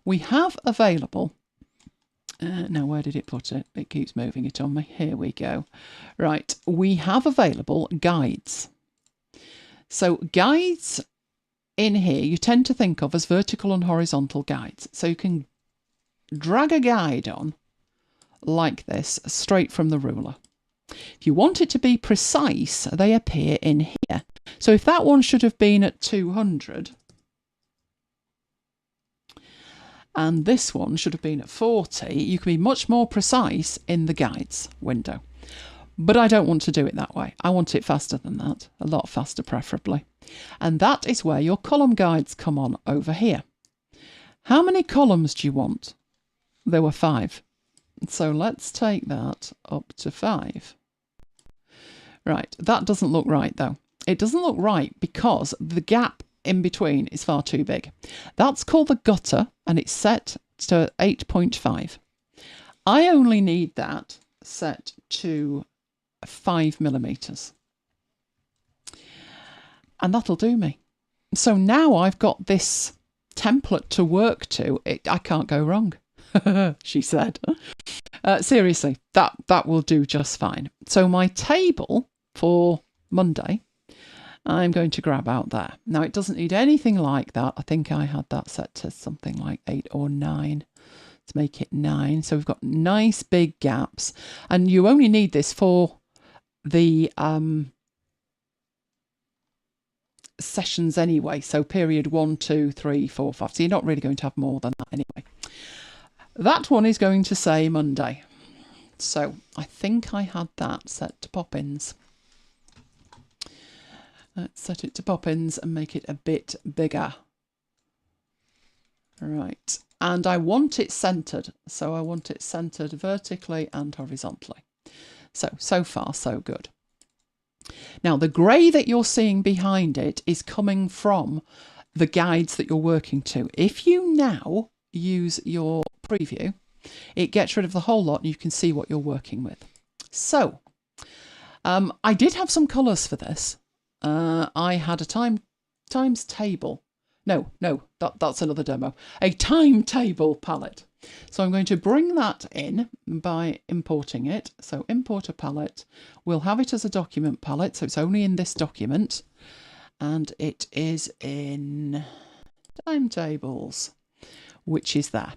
We have available... now, where did it put it? It keeps moving it on me. Here we go. Right, we have available guides. So guides in here you tend to think of as vertical and horizontal guides. So you can drag a guide on like this straight from the ruler. If you want it to be precise, they appear in here. So if that one should have been at 200 and this one should have been at 40, you can be much more precise in the guides window. But I don't want to do it that way. I want it faster than that, a lot faster preferably. And that is where your column guides come on over here. How many columns do you want? There were 5. So let's take that up to 5. Right, that doesn't look right though. It doesn't look right because the gap in between is far too big. That's called the gutter and it's set to 8.5. I only need that set to 5 millimetres. And that'll do me. So now I've got this template to work to. I can't go wrong, she said. Seriously, that will do just fine. So my table for Monday, I'm going to grab out there. Now it doesn't need anything like that. I think I had that set to something like 8 or 9. Let's make it 9. So we've got nice big gaps. And you only need this for the sessions anyway. So period 1, 2, 3, 4, 5. So you're not really going to have more than that anyway. That one is going to say Monday. So I think I had that set to pop-ins. Let's set it to pop-ins and make it a bit bigger. Right. And I want it centred. So I want it centred vertically and horizontally. So far, so good. Now, the grey that you're seeing behind it is coming from the guides that you're working to. If you now use your preview, it gets rid of the whole lot and you can see what you're working with. So, I did have some colours for this. I had a times table. No, that's another demo. A timetable palette. So I'm going to bring that in by importing it. So import a palette. We'll have it as a document palette. So it's only in this document. And it is in timetables, which is there.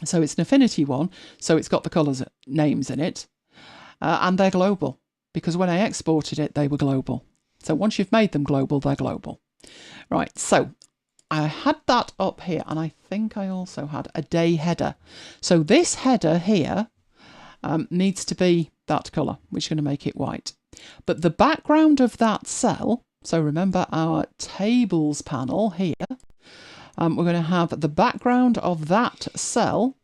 So it's an Affinity one. So it's got the colours names in it. And they're global. Because when I exported it, they were global. So once you've made them global, they're global. Right, so I had that up here, and I think I also had a day header. So this header here needs to be that colour, which is going to make it white. But the background of that cell, so remember our tables panel here, we're going to have the background of that cell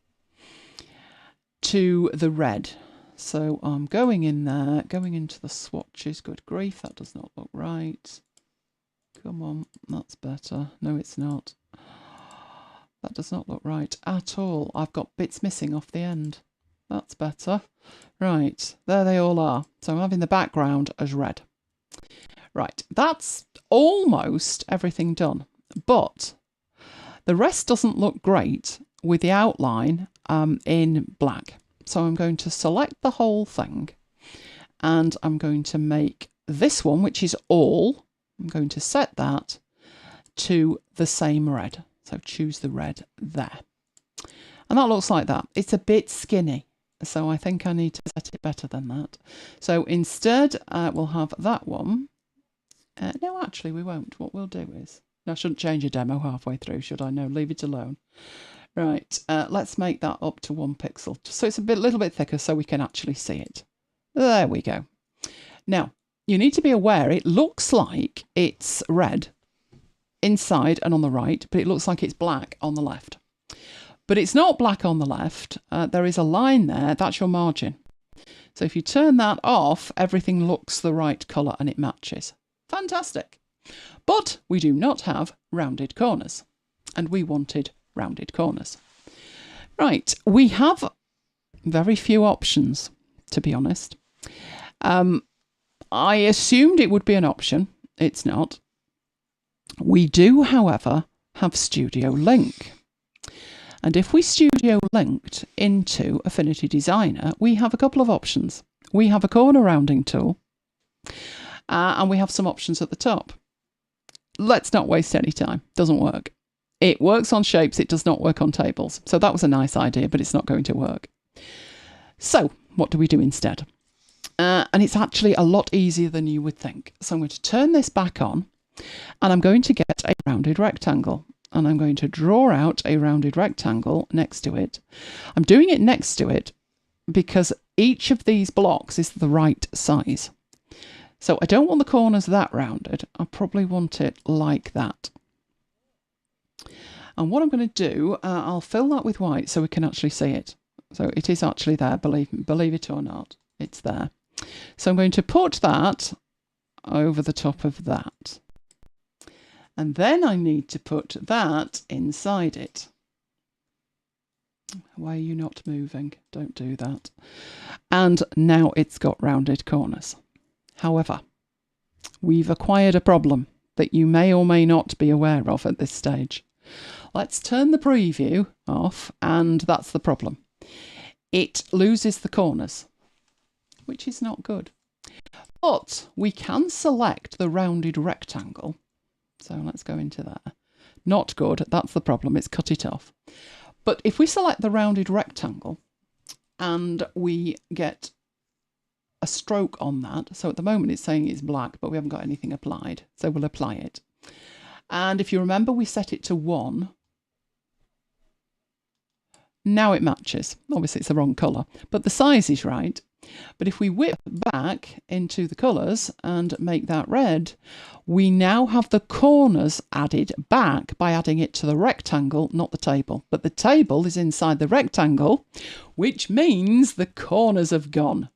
to the red. So I'm going in there, going into the swatches. Good grief, that does not look right. Come on, that's better. No, it's not. That does not look right at all. I've got bits missing off the end. That's better. Right, there they all are. So I'm having the background as red. Right, that's almost everything done. But the rest doesn't look great with the outline in black. So I'm going to select the whole thing and I'm going to make this one, which is all, I'm going to set that to the same red. So choose the red there. And that looks like that. It's a bit skinny. So I think I need to set it better than that. So instead, we'll have that one. No, actually, we won't. What we'll do is, I shouldn't change a demo halfway through, should I? No, leave it alone. Right, let's make that up to 1 pixel, just so it's a little bit thicker so we can actually see it. There we go. Now, you need to be aware it looks like it's red, inside and on the right, but it looks like it's black on the left. But it's not black on the left. There is a line there. That's your margin. So if you turn that off, everything looks the right colour and it matches. Fantastic. But we do not have rounded corners. And we wanted rounded corners. Right, we have very few options, to be honest. I assumed it would be an option. It's not. We do, however, have Studio Link. And if we Studio Linked into Affinity Designer, we have a couple of options. We have a corner rounding tool, and we have some options at the top. Let's not waste any time. Doesn't work. It works on shapes. It does not work on tables. So that was a nice idea, but it's not going to work. So what do we do instead? And it's actually a lot easier than you would think. So I'm going to turn this back on, and I'm going to get a rounded rectangle. And I'm going to draw out a rounded rectangle next to it. I'm doing it next to it because each of these blocks is the right size. So I don't want the corners that rounded. I probably want it like that. And what I'm going to do, I'll fill that with white so we can actually see it. So it is actually there, believe it or not, it's there. So I'm going to put that over the top of that. And then I need to put that inside it. Why are you not moving? Don't do that. And now it's got rounded corners. However, we've acquired a problem that you may or may not be aware of at this stage. Let's turn the preview off, and that's the problem. It loses the corners, which is not good. But we can select the rounded rectangle. So let's go into that. Not good. That's the problem. It's cut it off. But if we select the rounded rectangle and we get a stroke on that. So at the moment it's saying it's black, but we haven't got anything applied. So we'll apply it. And if you remember, we set it to 1. Now it matches. Obviously it's the wrong colour, but the size is right. But if we whip back into the colours and make that red, we now have the corners added back by adding it to the rectangle, not the table. But the table is inside the rectangle, which means the corners have gone.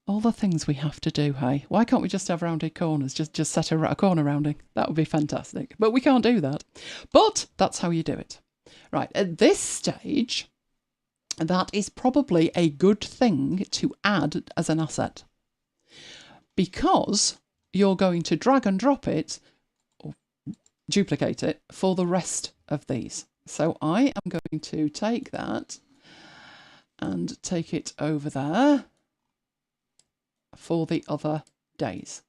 All the things we have to do, hey? Why can't we just have rounded corners? Just set a corner rounding. That would be fantastic. But we can't do that. But that's how you do it. Right, at this stage, that is probably a good thing to add as an asset, because you're going to drag and drop it or duplicate it for the rest of these. So I am going to take that and take it over there for the other days.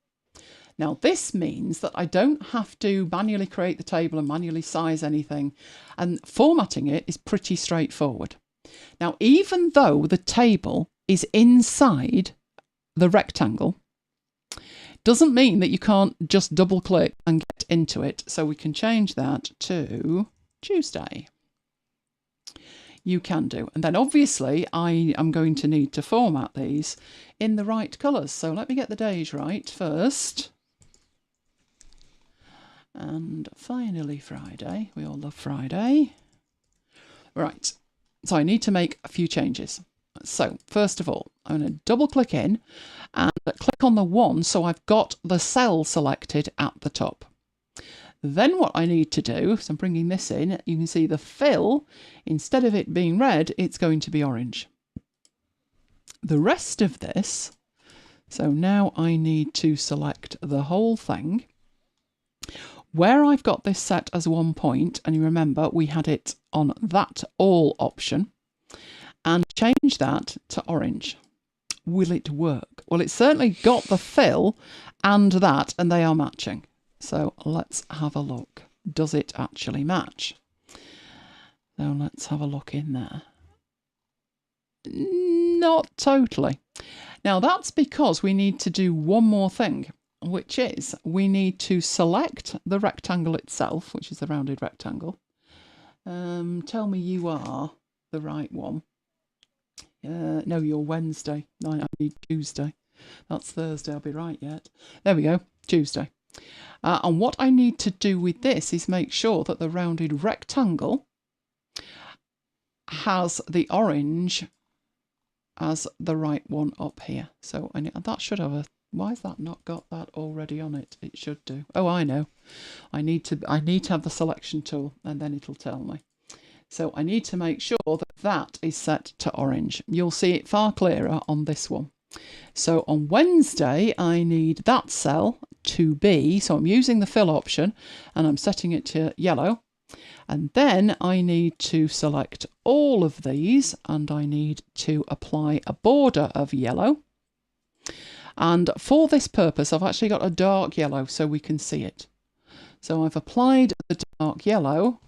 Now this means that I don't have to manually create the table and manually size anything, and formatting it is pretty straightforward. Now, even though the table is inside the rectangle, doesn't mean that you can't just double click and get into it. So we can change that to Tuesday. You can do. And then obviously I am going to need to format these in the right colours. So let me get the days right first. And finally Friday. We all love Friday. Right. So I need to make a few changes. So first of all, I'm going to double click in and click on the 1 so I've got the cell selected at the top. Then what I need to do, so I'm bringing this in, you can see the fill, instead of it being red, it's going to be orange. The rest of this, so now I need to select the whole thing. Where I've got this set as 1 point, and you remember we had it on that all option, and change that to orange. Will it work? Well, it's certainly got the fill and that, and they are matching. So let's have a look. Does it actually match? So let's have a look in there. Not totally. Now that's because we need to do one more thing, which is we need to select the rectangle itself, which is the rounded rectangle. Tell me you are the right one. No, you're Wednesday. No, I need Tuesday. That's Thursday. I'll be right yet. There we go. Tuesday. And what I need to do with this is make sure that the rounded rectangle has the orange as the right one up here. So that should have a... Why has that not got that already on it? It should do. Oh, I know. I need to have the selection tool, and then it'll tell me. So I need to make sure that that is set to orange. You'll see it far clearer on this one. So on Wednesday, I need that cell to be, so I'm using the fill option and I'm setting it to yellow. And then I need to select all of these and I need to apply a border of yellow. And for this purpose, I've actually got a dark yellow so we can see it. So I've applied the dark yellow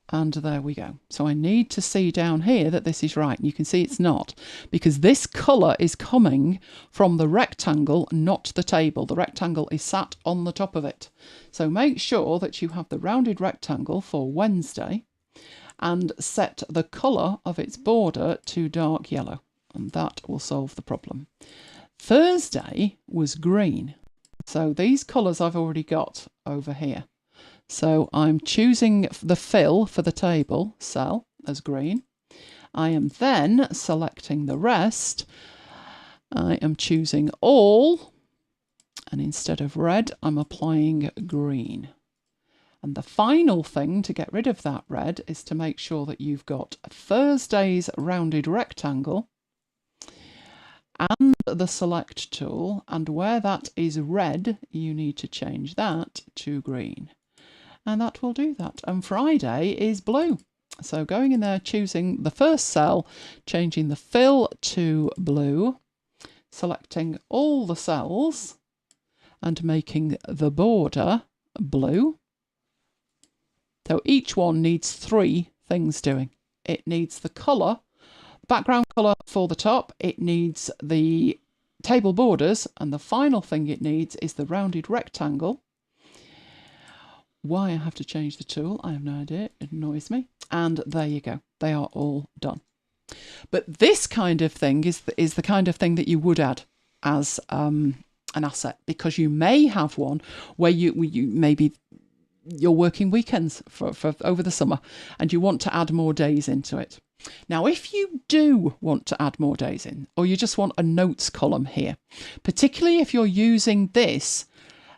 and there we go. So I need to see down here that this is right. And you can see it's not, because this colour is coming from the rectangle, not the table. The rectangle is sat on the top of it. So make sure that you have the rounded rectangle for Wednesday and set the colour of its border to dark yellow. And that will solve the problem. Thursday was green. So these colours I've already got over here. So I'm choosing the fill for the table cell as green. I am then selecting the rest. I am choosing all, and instead of red, I'm applying green. And the final thing to get rid of that red is to make sure that you've got Thursday's rounded rectangle and the select tool, and where that is red, you need to change that to green. And that will do that. And Friday is blue. So going in there, choosing the first cell, changing the fill to blue, selecting all the cells and making the border blue. So each one needs 3 things doing. It needs the colour, background colour for the top, it needs the table borders, and the final thing it needs is the rounded rectangle. Why I have to change the tool, I have no idea. It annoys me. And there you go. They are all done. But this kind of thing is the kind of thing that you would add as an asset, because you may have one where you maybe you're working weekends for over the summer and you want to add more days into it. Now, if you do want to add more days in, or you just want a notes column here, particularly if you're using this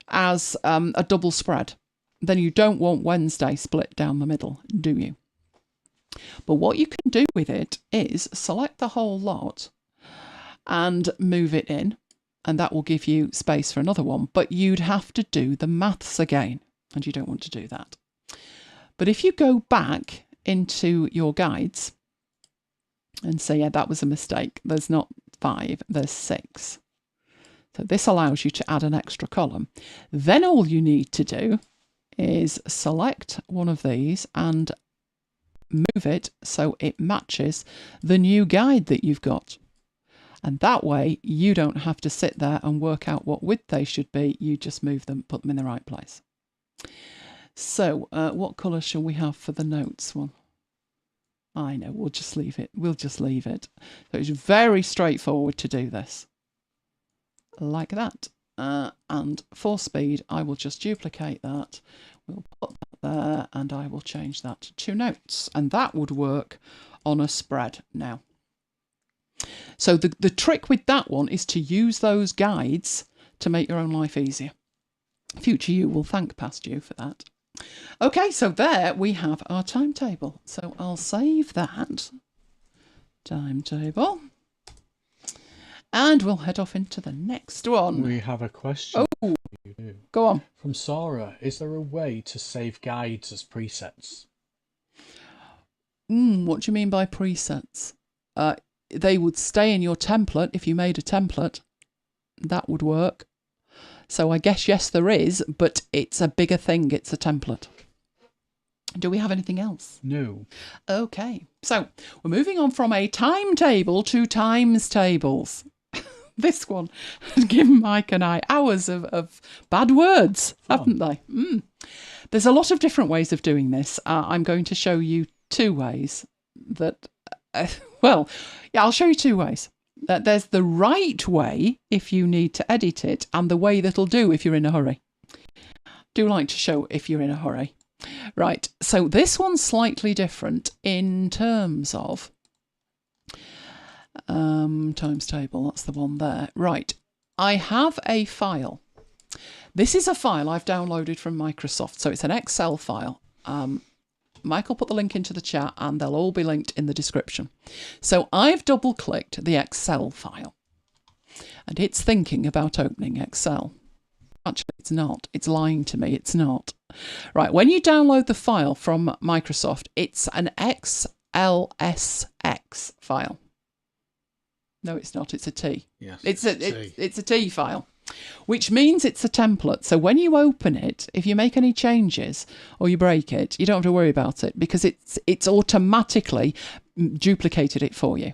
as a double spread, then you don't want Wednesday split down the middle, do you? But what you can do with it is select the whole lot and move it in, and that will give you space for another one. But you'd have to do the maths again, and you don't want to do that. But if you go back into your guides and say, yeah, that was a mistake. There's not 5, there's 6. So this allows you to add an extra column. Then all you need to do is select one of these and move it so it matches the new guide that you've got. And that way you don't have to sit there and work out what width they should be. You just move them, put them in the right place. So what colour shall we have for the notes one? I know, we'll just leave it. We'll just leave it. So it's very straightforward to do this. Like that. And for speed, I will just duplicate that. We'll put that there and I will change that to notes. And that would work on a spread now. So the trick with that one is to use those guides to make your own life easier. Future you will thank past you for that. Okay, so there we have our timetable. So I'll save that timetable. And we'll head off into the next one. We have a question. Oh, go on. From Sarah, is there a way to save guides as presets? What do you mean by presets? They would stay in your template if you made a template. That would work. So I guess, yes, there is, but it's a bigger thing. It's a template. Do we have anything else? No. Okay, so we're moving on from a timetable to times tables. This one has given Mike and I hours of bad words, haven't they? There's a lot of different ways of doing this. I'm going to show you 2 ways that, well, yeah, I'll show you 2 ways. There's the right way if you need to edit it, and the way that'll do if you're in a hurry. Do like to show if you're in a hurry. Right, so this one's slightly different in terms of times table, that's the one there. Right, I have a file. This is a file I've downloaded from Microsoft, so it's an Excel file. Michael put the link into the chat and they'll all be linked in the description. So I've double clicked the Excel file and it's thinking about opening Excel. Actually, it's not. It's lying to me. It's not. Right, when you download the file from Microsoft, it's an XLSX file. No, it's not. It's a T. Yes, it's a T file, which means it's a template. So when you open it, if you make any changes or you break it, you don't have to worry about it because it's automatically duplicated it for you.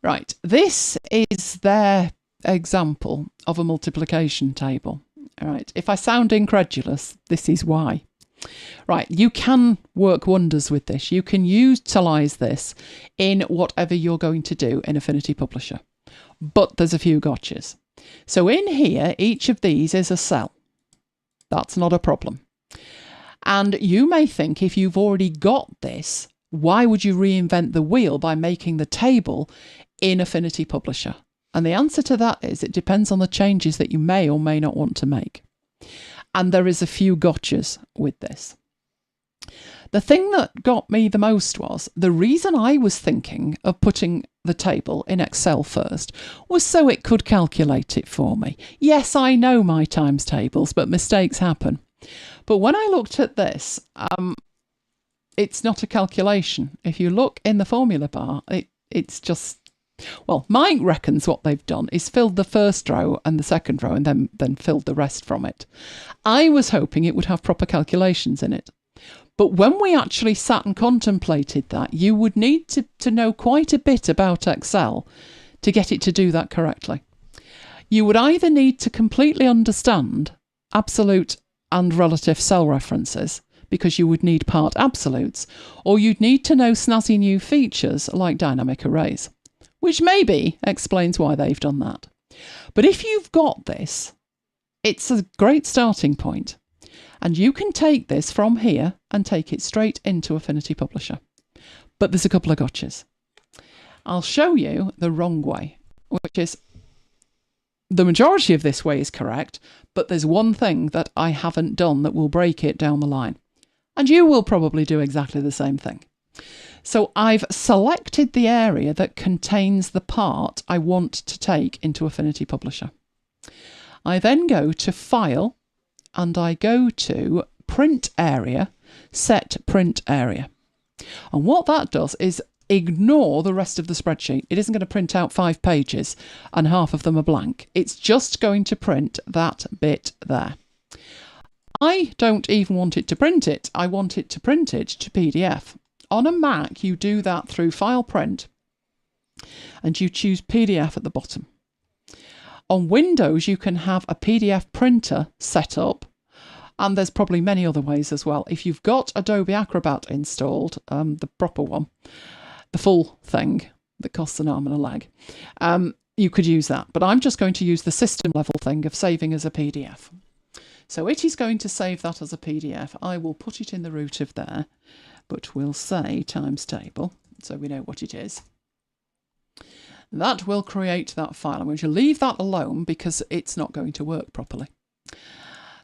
Right, this is their example of a multiplication table. All right, if I sound incredulous, this is why. Right, you can work wonders with this. You can utilise this in whatever you're going to do in Affinity Publisher. But there's a few gotchas. So in here, each of these is a cell. That's not a problem. And you may think if you've already got this, why would you reinvent the wheel by making the table in Affinity Publisher? And the answer to that is it depends on the changes that you may or may not want to make. And there is a few gotchas with this. The thing that got me the most was the reason I was thinking of putting the table in Excel first was so it could calculate it for me. Yes, I know my times tables, but mistakes happen. But when I looked at this, it's not a calculation. If you look in the formula bar, it's just, well, Mike reckons what they've done is filled the first row and the second row and then filled the rest from it. I was hoping it would have proper calculations in it. But when we actually sat and contemplated that, you would need to know quite a bit about Excel to get it to do that correctly. You would either need to completely understand absolute and relative cell references, because you would need part absolutes, or you'd need to know snazzy new features like dynamic arrays, which maybe explains why they've done that. But if you've got this, it's a great starting point. And you can take this from here and take it straight into Affinity Publisher. But there's a couple of gotchas. I'll show you the wrong way, which is the majority of this way is correct, but there's one thing that I haven't done that will break it down the line. And you will probably do exactly the same thing. So I've selected the area that contains the part I want to take into Affinity Publisher. I then go to File, and I go to Print Area, Set Print Area. And what that does is ignore the rest of the spreadsheet. It isn't going to print out 5 pages and half of them are blank. It's just going to print that bit there. I don't even want it to print it. I want it to print it to PDF. On a Mac, you do that through File Print and you choose PDF at the bottom. On Windows, you can have a PDF printer set up, and there's probably many other ways as well. If you've got Adobe Acrobat installed, the proper one, the full thing that costs an arm and a leg, you could use that. But I'm just going to use the system level thing of saving as a PDF. So it is going to save that as a PDF. I will put it in the root of there, but we'll say times table, so we know what it is. That will create that file. I'm going to leave that alone because it's not going to work properly.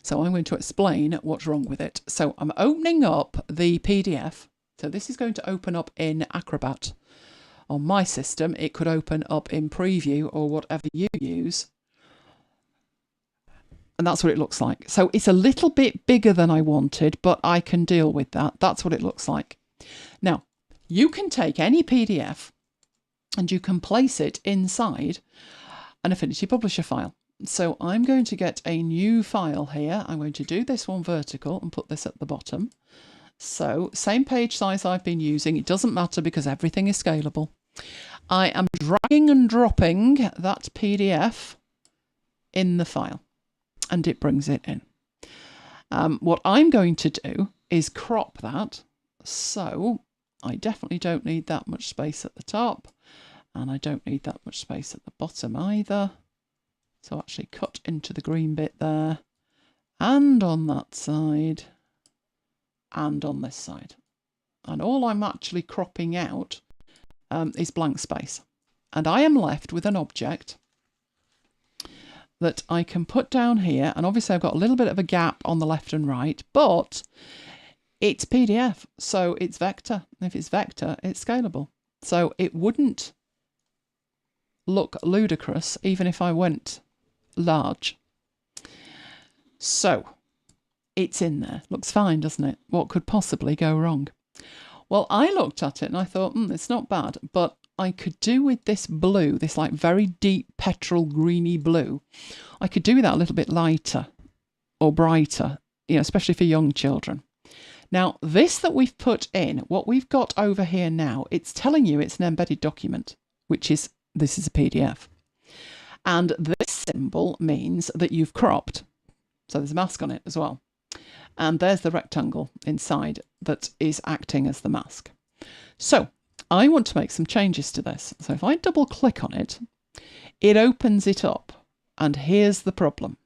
So I'm going to explain what's wrong with it. So I'm opening up the PDF. So this is going to open up in Acrobat. On my system, it could open up in Preview or whatever you use. And that's what it looks like. So it's a little bit bigger than I wanted, but I can deal with that. That's what it looks like. Now, you can take any PDF and you can place it inside an Affinity Publisher file. So I'm going to get a new file here. I'm going to do this one vertical and put this at the bottom. So same page size I've been using. It doesn't matter because everything is scalable. I am dragging and dropping that PDF in the file and it brings it in. What I'm going to do is crop that. So I definitely don't need that much space at the top. And I don't need that much space at the bottom either. So actually cut into the green bit there and on that side, and on this side. And all I'm actually cropping out is blank space. And I am left with an object that I can put down here. And obviously I've got a little bit of a gap on the left and right, but it's PDF, so it's vector. If it's vector, it's scalable. So it wouldn't look ludicrous even if I went large. So it's in there. Looks fine, doesn't it? What could possibly go wrong? Well, I looked at it and I thought, it's not bad, but I could do with this blue, this like very deep petrol greeny blue. I could do that a little bit lighter or brighter, especially for young children. Now, this that we've put in, what we've got over here now, it's telling you it's an embedded document, this is a PDF. And this symbol means that you've cropped. So there's a mask on it as well. And there's the rectangle inside that is acting as the mask. So I want to make some changes to this. So if I double click on it, it opens it up. And here's the problem.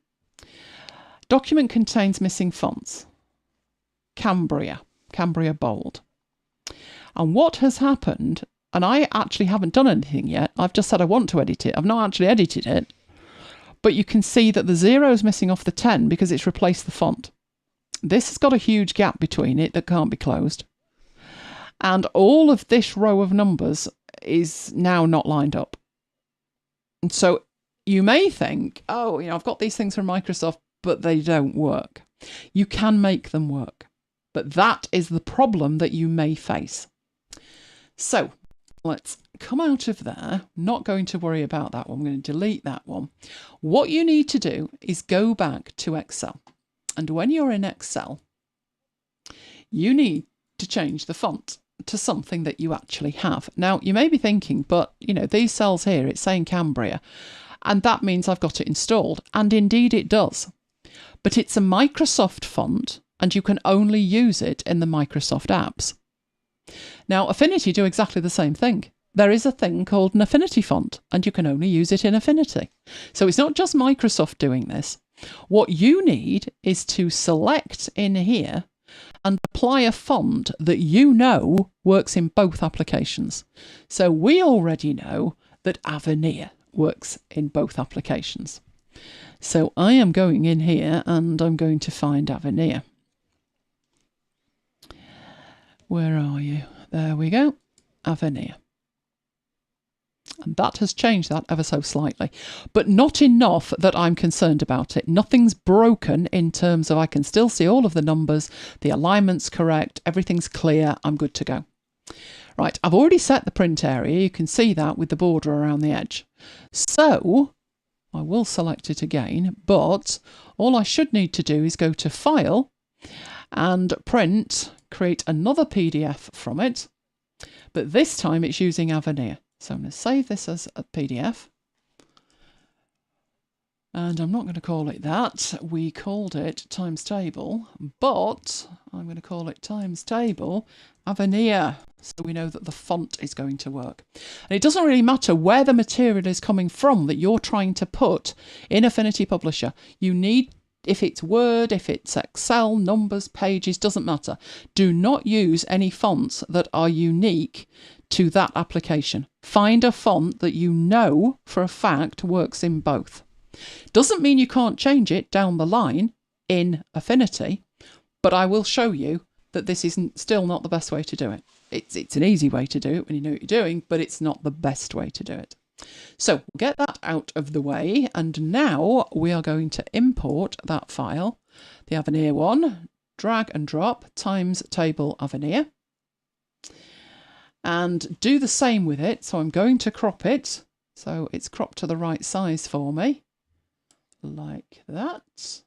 Document contains missing fonts. Cambria bold. And what has happened, and I actually haven't done anything yet, I've just said I want to edit it. I've not actually edited it. But you can see that the 0 is missing off the 10 because it's replaced the font. This has got a huge gap between it that can't be closed. And all of this row of numbers is now not lined up. And so you may think, I've got these things from Microsoft, but they don't work. You can make them work. But that is the problem that you may face. So let's come out of there. Not going to worry about that one. I'm going to delete that one. What you need to do is go back to Excel. And when you're in Excel, you need to change the font to something that you actually have. Now, you may be thinking, but, these cells here, it's saying Cambria, and that means I've got it installed. And indeed it does. But it's a Microsoft font, and you can only use it in the Microsoft apps. Now, Affinity do exactly the same thing. There is a thing called an Affinity font, and you can only use it in Affinity. So it's not just Microsoft doing this. What you need is to select in here and apply a font that works in both applications. So we already know that Avenir works in both applications. So I am going in here and I'm going to find Avenir. Where are you? There we go. Avenir. And that has changed that ever so slightly, but not enough that I'm concerned about it. Nothing's broken in terms of I can still see all of the numbers, the alignment's correct, everything's clear, I'm good to go. Right, I've already set the print area. You can see that with the border around the edge. So I will select it again, but all I should need to do is go to File and Print, create another PDF from it, but this time it's using Avenir. So I'm going to save this as a PDF. And I'm not going to call it that. We called it Timetable, but I'm going to call it Timetable Avenir. So we know that the font is going to work. And it doesn't really matter where the material is coming from that you're trying to put in Affinity Publisher. You need, if it's Word, if it's Excel, numbers, pages, doesn't matter. Do not use any fonts that are unique to that application. Find a font that you know for a fact works in both. Doesn't mean you can't change it down the line in Affinity, but I will show you that this isn't still not the best way to do it. It's an easy way to do it when you know what you're doing, but it's not the best way to do it. So we'll get that out of the way, and now we are going to import that file, the Avenir one, drag and drop, Timetable Avenir, and do the same with it. So I'm going to crop it so it's cropped to the right size for me, like that,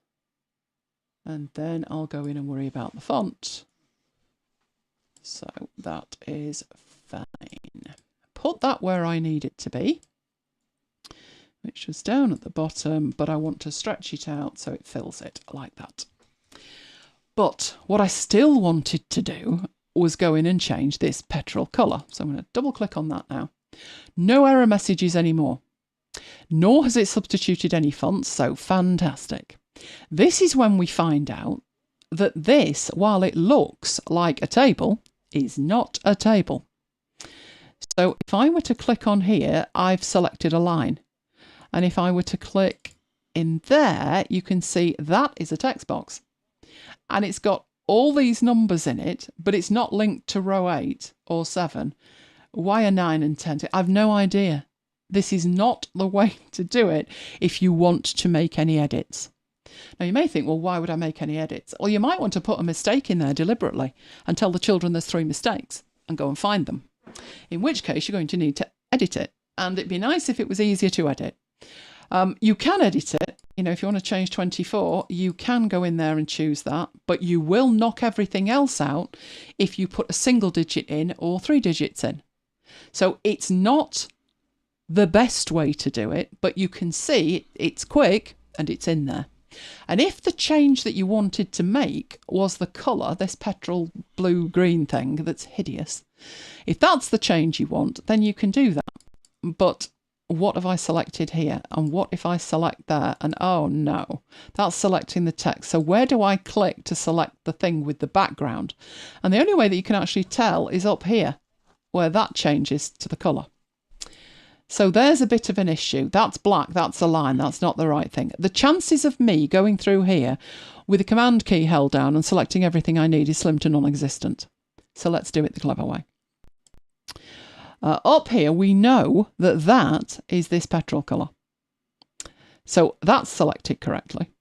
and then I'll go in and worry about the font. So that is fine. Put that where I need it to be, which was down at the bottom, but I want to stretch it out so it fills it like that. But what I still wanted to do was go in and change this petrol colour. So I'm going to double click on that now. No error messages anymore, nor has it substituted any fonts, so fantastic. This is when we find out that this, while it looks like a table, is not a table. So if I were to click on here, I've selected a line. And if I were to click in there, you can see that is a text box. And it's got all these numbers in it, but it's not linked to row 8 or 7. Why are 9 and 10? I've no idea. This is not the way to do it if you want to make any edits. Now you may think, well, why would I make any edits? Well, you might want to put a mistake in there deliberately and tell the children there's 3 mistakes and go and find them. In which case you're going to need to edit it. And it'd be nice if it was easier to edit. You can edit it. You know, if you want to change 24, you can go in there and choose that, but you will knock everything else out if you put a single digit in or 3 digits in. So it's not the best way to do it, but you can see it's quick and it's in there. And if the change that you wanted to make was the colour, this petrol blue green thing that's hideous, if that's the change you want, then you can do that. But what have I selected here? And what if I select there? And oh no, that's selecting the text. So where do I click to select the thing with the background? And the only way that you can actually tell is up here, where that changes to the colour. So there's a bit of an issue. That's black, that's a line, that's not the right thing. The chances of me going through here with the command key held down and selecting everything I need is slim to non-existent. So let's do it the clever way. Up here, we know that that is this petrol colour. So that's selected correctly.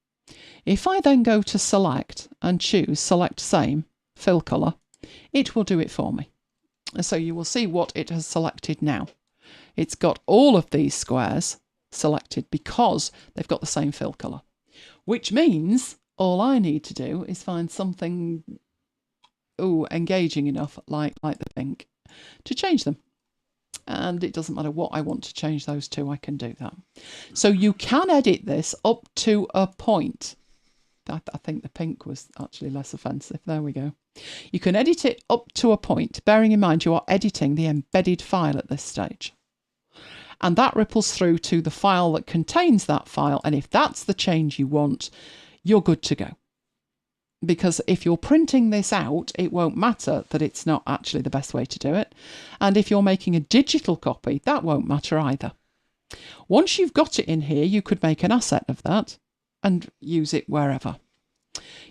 If I then go to select and choose select same, fill colour, it will do it for me. So you will see what it has selected now. It's got all of these squares selected because they've got the same fill colour, which means all I need to do is find something engaging enough, like the pink, to change them. And it doesn't matter what I want to change those to, I can do that. So you can edit this up to a point. I think the pink was actually less offensive. There we go. You can edit it up to a point, bearing in mind you are editing the embedded file at this stage. And that ripples through to the file that contains that file. And if that's the change you want, you're good to go. Because if you're printing this out, it won't matter that it's not actually the best way to do it. And if you're making a digital copy, that won't matter either. Once you've got it in here, you could make an asset of that and use it wherever.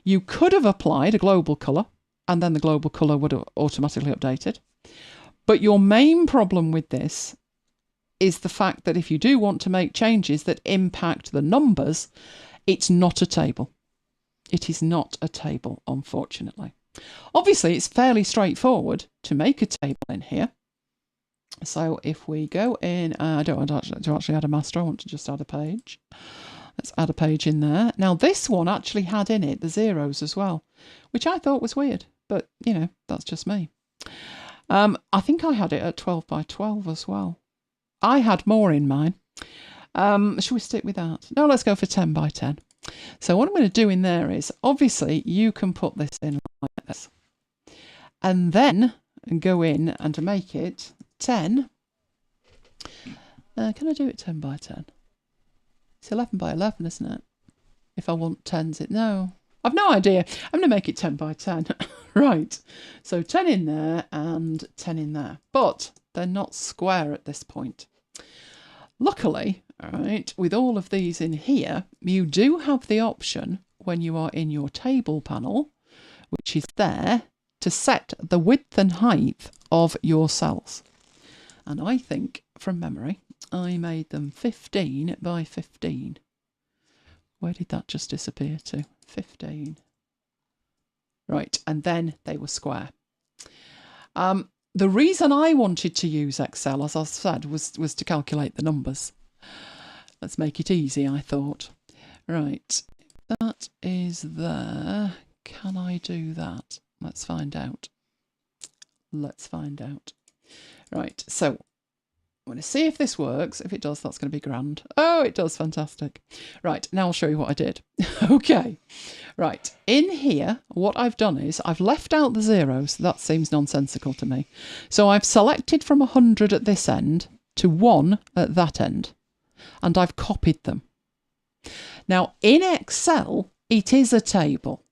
You could have applied a global colour, and then the global colour would have automatically updated. But your main problem with this is the fact that if you do want to make changes that impact the numbers, it's not a table. It is not a table, unfortunately. Obviously, it's fairly straightforward to make a table in here. So if we go in, I don't want to actually add a master, I want to just add a page. Let's add a page in there. Now, this one actually had in it the zeros as well, which I thought was weird, but, you know, that's just me. I think I had it at 12 by 12 as well. I had more in mine. Should we stick with that? No, let's go for 10 by 10. So what I'm going to do in there is, obviously, you can put this in like this. And then go in and to make it 10. Can I do it 10 by 10? It's 11 by 11, isn't it? If I want 10s, no. I've no idea. I'm going to make it 10 by 10. Right. So 10 in there and 10 in there. But they're not square at this point. Luckily, all right, with all of these in here, you do have the option when you are in your table panel, which is there, to set the width and height of your cells. And I think, from memory, I made them 15 by 15. Where did that just disappear to? 15. Right, and then they were square. The reason I wanted to use Excel, as I said, was to calculate the numbers. Let's make it easy, I thought. Right, that is there. Can I do that? Let's find out. Let's find out. Right, so I'm going to see if this works. If it does, that's going to be grand. Oh, it does. Fantastic. Right, now I'll show you what I did. Okay. Right, in here, what I've done is I've left out the zeros. That seems nonsensical to me. So I've selected from 100 at this end to 1 at that end. And I've copied them. Now, in Excel, it is a table.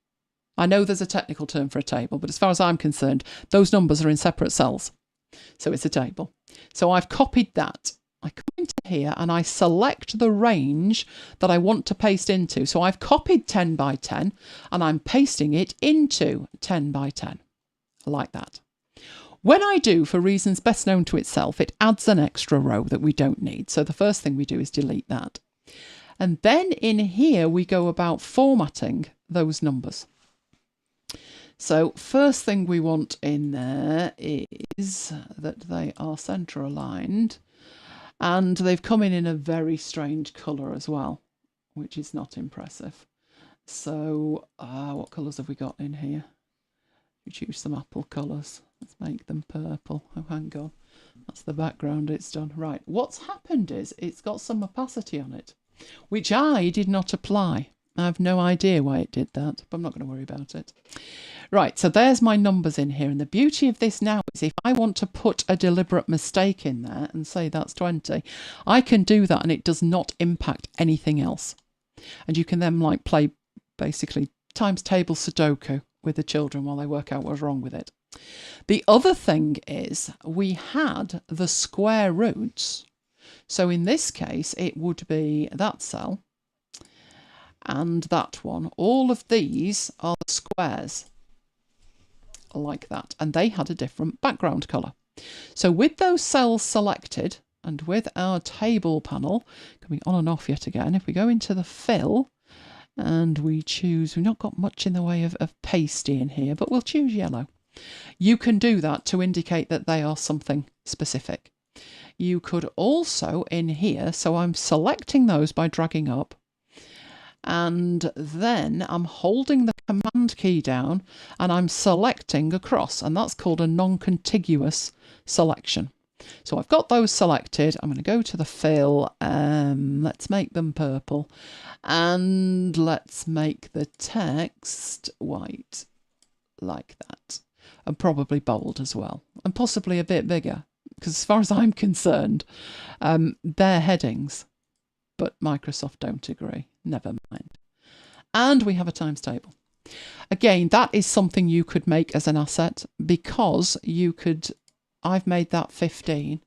I know there's a technical term for a table, but as far as I'm concerned, those numbers are in separate cells. So it's a table. So I've copied that. I come into here and I select the range that I want to paste into. So I've copied 10 by 10 and I'm pasting it into 10 by 10, like that. When I do, for reasons best known to itself, it adds an extra row that we don't need. So the first thing we do is delete that. And then in here, we go about formatting those numbers. So first thing we want in there is that they are centre aligned, and they've come in a very strange colour as well, which is not impressive. So what colours have we got in here? We choose some apple colours. Let's make them purple. Oh, hang on. That's the background it's done. Right, what's happened is it's got some opacity on it, which I did not apply. I have no idea why it did that, but I'm not going to worry about it. Right, so there's my numbers in here. And the beauty of this now is if I want to put a deliberate mistake in there and say that's 20, I can do that and it does not impact anything else. And you can then like play basically times table Sudoku with the children while they work out what's wrong with it. The other thing is we had the square roots. So in this case, it would be that cell and that one. All of these are the squares like that, and they had a different background colour. So with those cells selected and with our table panel coming on and off yet again, if we go into the fill and we choose, we've not got much in the way of pasty in here, but we'll choose yellow. You can do that to indicate that they are something specific. You could also in here, so I'm selecting those by dragging up, and then I'm holding the command key down and I'm selecting across, and that's called a non-contiguous selection. So I've got those selected. I'm going to go to the fill, let's make them purple, and let's make the text white like that, and probably bold as well, and possibly a bit bigger, because as far as I'm concerned, they're headings, but Microsoft don't agree. Never mind. And we have a times table. Again, that is something you could make as an asset, because you could, I've made that 15.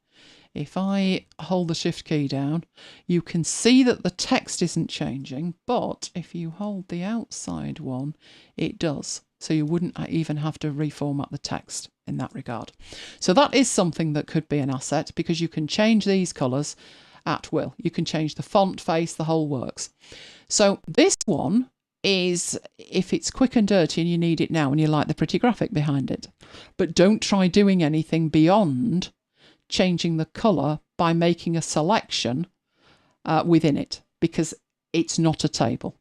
If I hold the shift key down, you can see that the text isn't changing, but if you hold the outside one, it does. So you wouldn't even have to reformat the text in that regard. So that is something that could be an asset, because you can change these colours at will. You can change the font, face, the whole works. So this one is if it's quick and dirty and you need it now and you like the pretty graphic behind it. But don't try doing anything beyond changing the colour by making a selection within it, because it's not a table.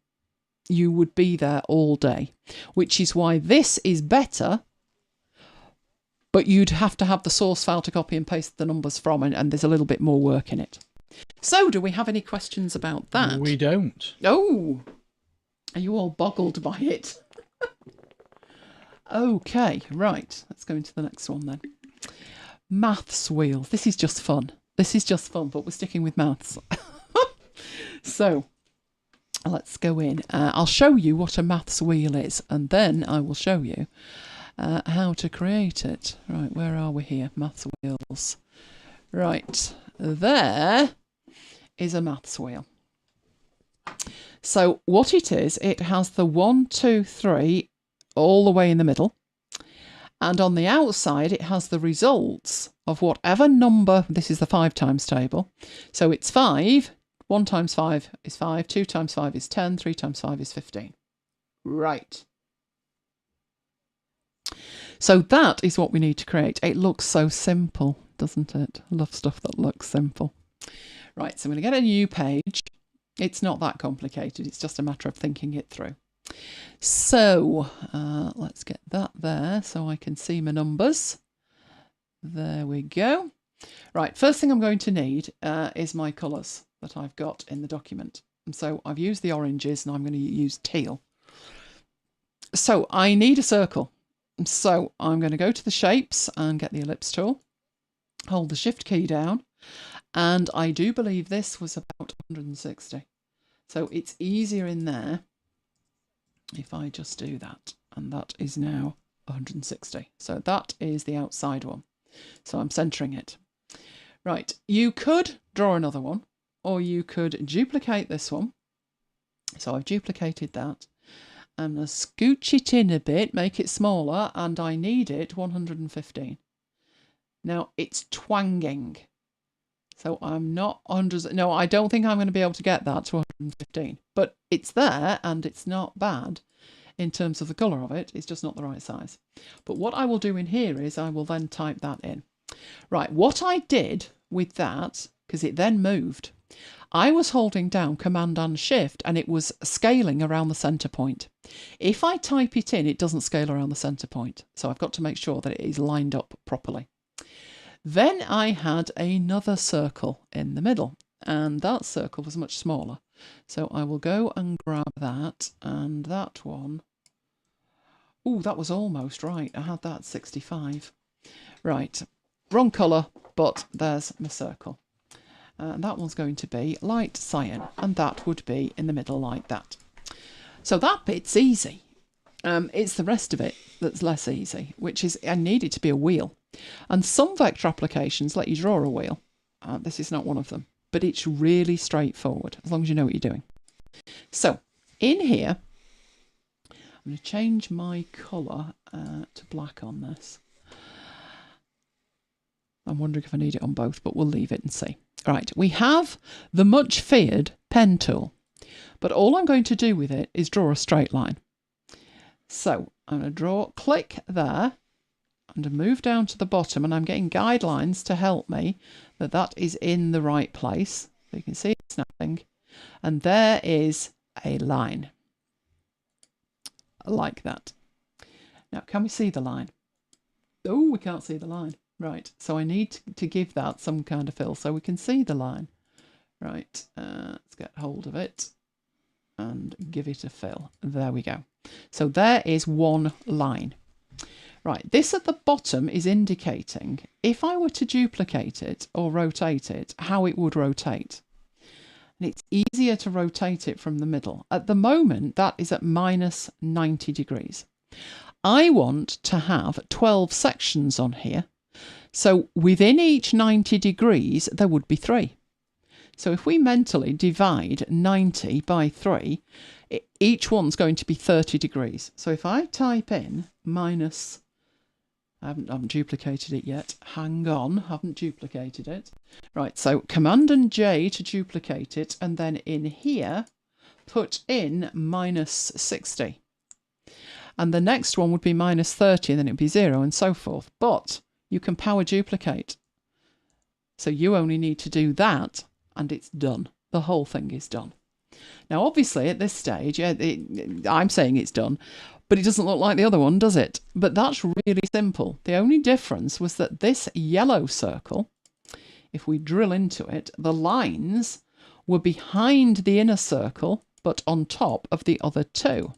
You would be there all day, which is why this is better, but you'd have to have the source file to copy and paste the numbers from, and there's a little bit more work in it. So do we have any questions about that? We don't. Oh, are you all boggled by it? Okay, right. Let's go into the next one then. Maths wheel. This is just fun. This is just fun, but we're sticking with maths. So let's go in. I'll show you what a maths wheel is, and then I will show you how to create it. Right, where are we here? Maths wheels. Right, there is a maths wheel. So what it is, it has the 1, 2, 3 all the way in the middle. And on the outside, it has the results of whatever number. This is the 5 times table. So it's 5. 1 times 5 is 5. 2 times 5 is 10. 3 times 5 is 15. Right. So that is what we need to create. It looks so simple, doesn't it? I love stuff that looks simple. Right, so I'm going to get a new page. It's not that complicated. It's just a matter of thinking it through. So let's get that there so I can see my numbers. There we go. Right, first thing I'm going to need is my colours that I've got in the document. And so I've used the oranges and I'm going to use teal. So I need a circle. So I'm going to go to the shapes and get the ellipse tool. Hold the shift key down. And I do believe this was about 160. So it's easier in there if I just do that. And that is now 160. So that is the outside one. So I'm centering it. Right, you could draw another one, or you could duplicate this one. So I've duplicated that. I'm going to scooch it in a bit, make it smaller, and I need it 115. Now it's twanging. So I'm not 100. No, I don't think I'm going to be able to get that to 115. But it's there and it's not bad in terms of the colour of it. It's just not the right size. But what I will do in here is I will then type that in. Right, what I did with that, because it then moved, I was holding down Command and Shift and it was scaling around the centre point. If I type it in, it doesn't scale around the centre point. So I've got to make sure that it is lined up properly. Then I had another circle in the middle, and that circle was much smaller. So I will go and grab that, and that one. Oh, that was almost right. I had that 65. Right, wrong colour, but there's my circle. And that one's going to be light cyan, and that would be in the middle like that. So that bit's easy. It's the rest of it that's less easy, which is I need it to be a wheel. And some vector applications let you draw a wheel. This is not one of them, but it's really straightforward as long as you know what you're doing. So in here, I'm going to change my colour to black on this. I'm wondering if I need it on both, but we'll leave it and see. Right, we have the much feared pen tool, but all I'm going to do with it is draw a straight line. So I'm going to click there, and move down to the bottom, and I'm getting guidelines to help me that that is in the right place. So you can see it's snapping, and there is a line like that. Now, can we see the line? Oh, we can't see the line. Right, so I need to give that some kind of fill so we can see the line. Right, let's get hold of it and give it a fill. There we go. So there is one line. Right, this at the bottom is indicating if I were to duplicate it or rotate it, how it would rotate. And it's easier to rotate it from the middle. At the moment, that is at minus 90 degrees. I want to have 12 sections on here. So within each 90 degrees, there would be 3. So if we mentally divide 90 by 3, each one's going to be 30 degrees. So if I type in minus... I haven't duplicated it yet. Hang on, haven't duplicated it. Right, so Command and J to duplicate it, and then in here, put in minus 60. And the next one would be minus 30, and then it'd be 0, and so forth. But you can power duplicate. So you only need to do that, and it's done. The whole thing is done. Now, obviously, at this stage, I'm saying it's done, but it doesn't look like the other one, does it? But that's really simple. The only difference was that this yellow circle, if we drill into it, the lines were behind the inner circle, but on top of the other 2.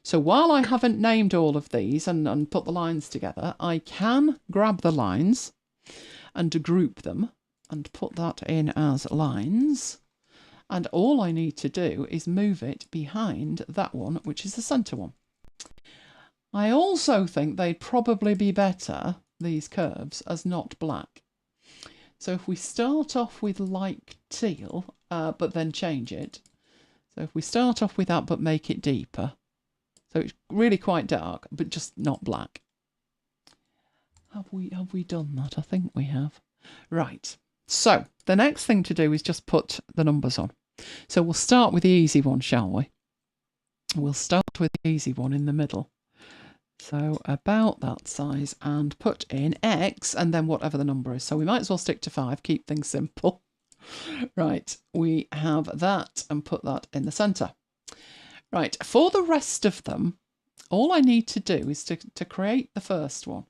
So while I haven't named all of these and put the lines together, I can grab the lines and group them and put that in as lines. And all I need to do is move it behind that one, which is the centre one. I also think they'd probably be better, these curves, as not black. So if we start off with light teal, but then change it. So if we start off with that, but make it deeper. So it's really quite dark, but just not black. Have we done that? I think we have. Right. So the next thing to do is just put the numbers on. So we'll start with the easy one, shall we? We'll start with the easy one in the middle. So about that size, and put in X and then whatever the number is. So we might as well stick to 5, keep things simple. Right, we have that and put that in the centre. Right, for the rest of them, all I need to do is to create the first one.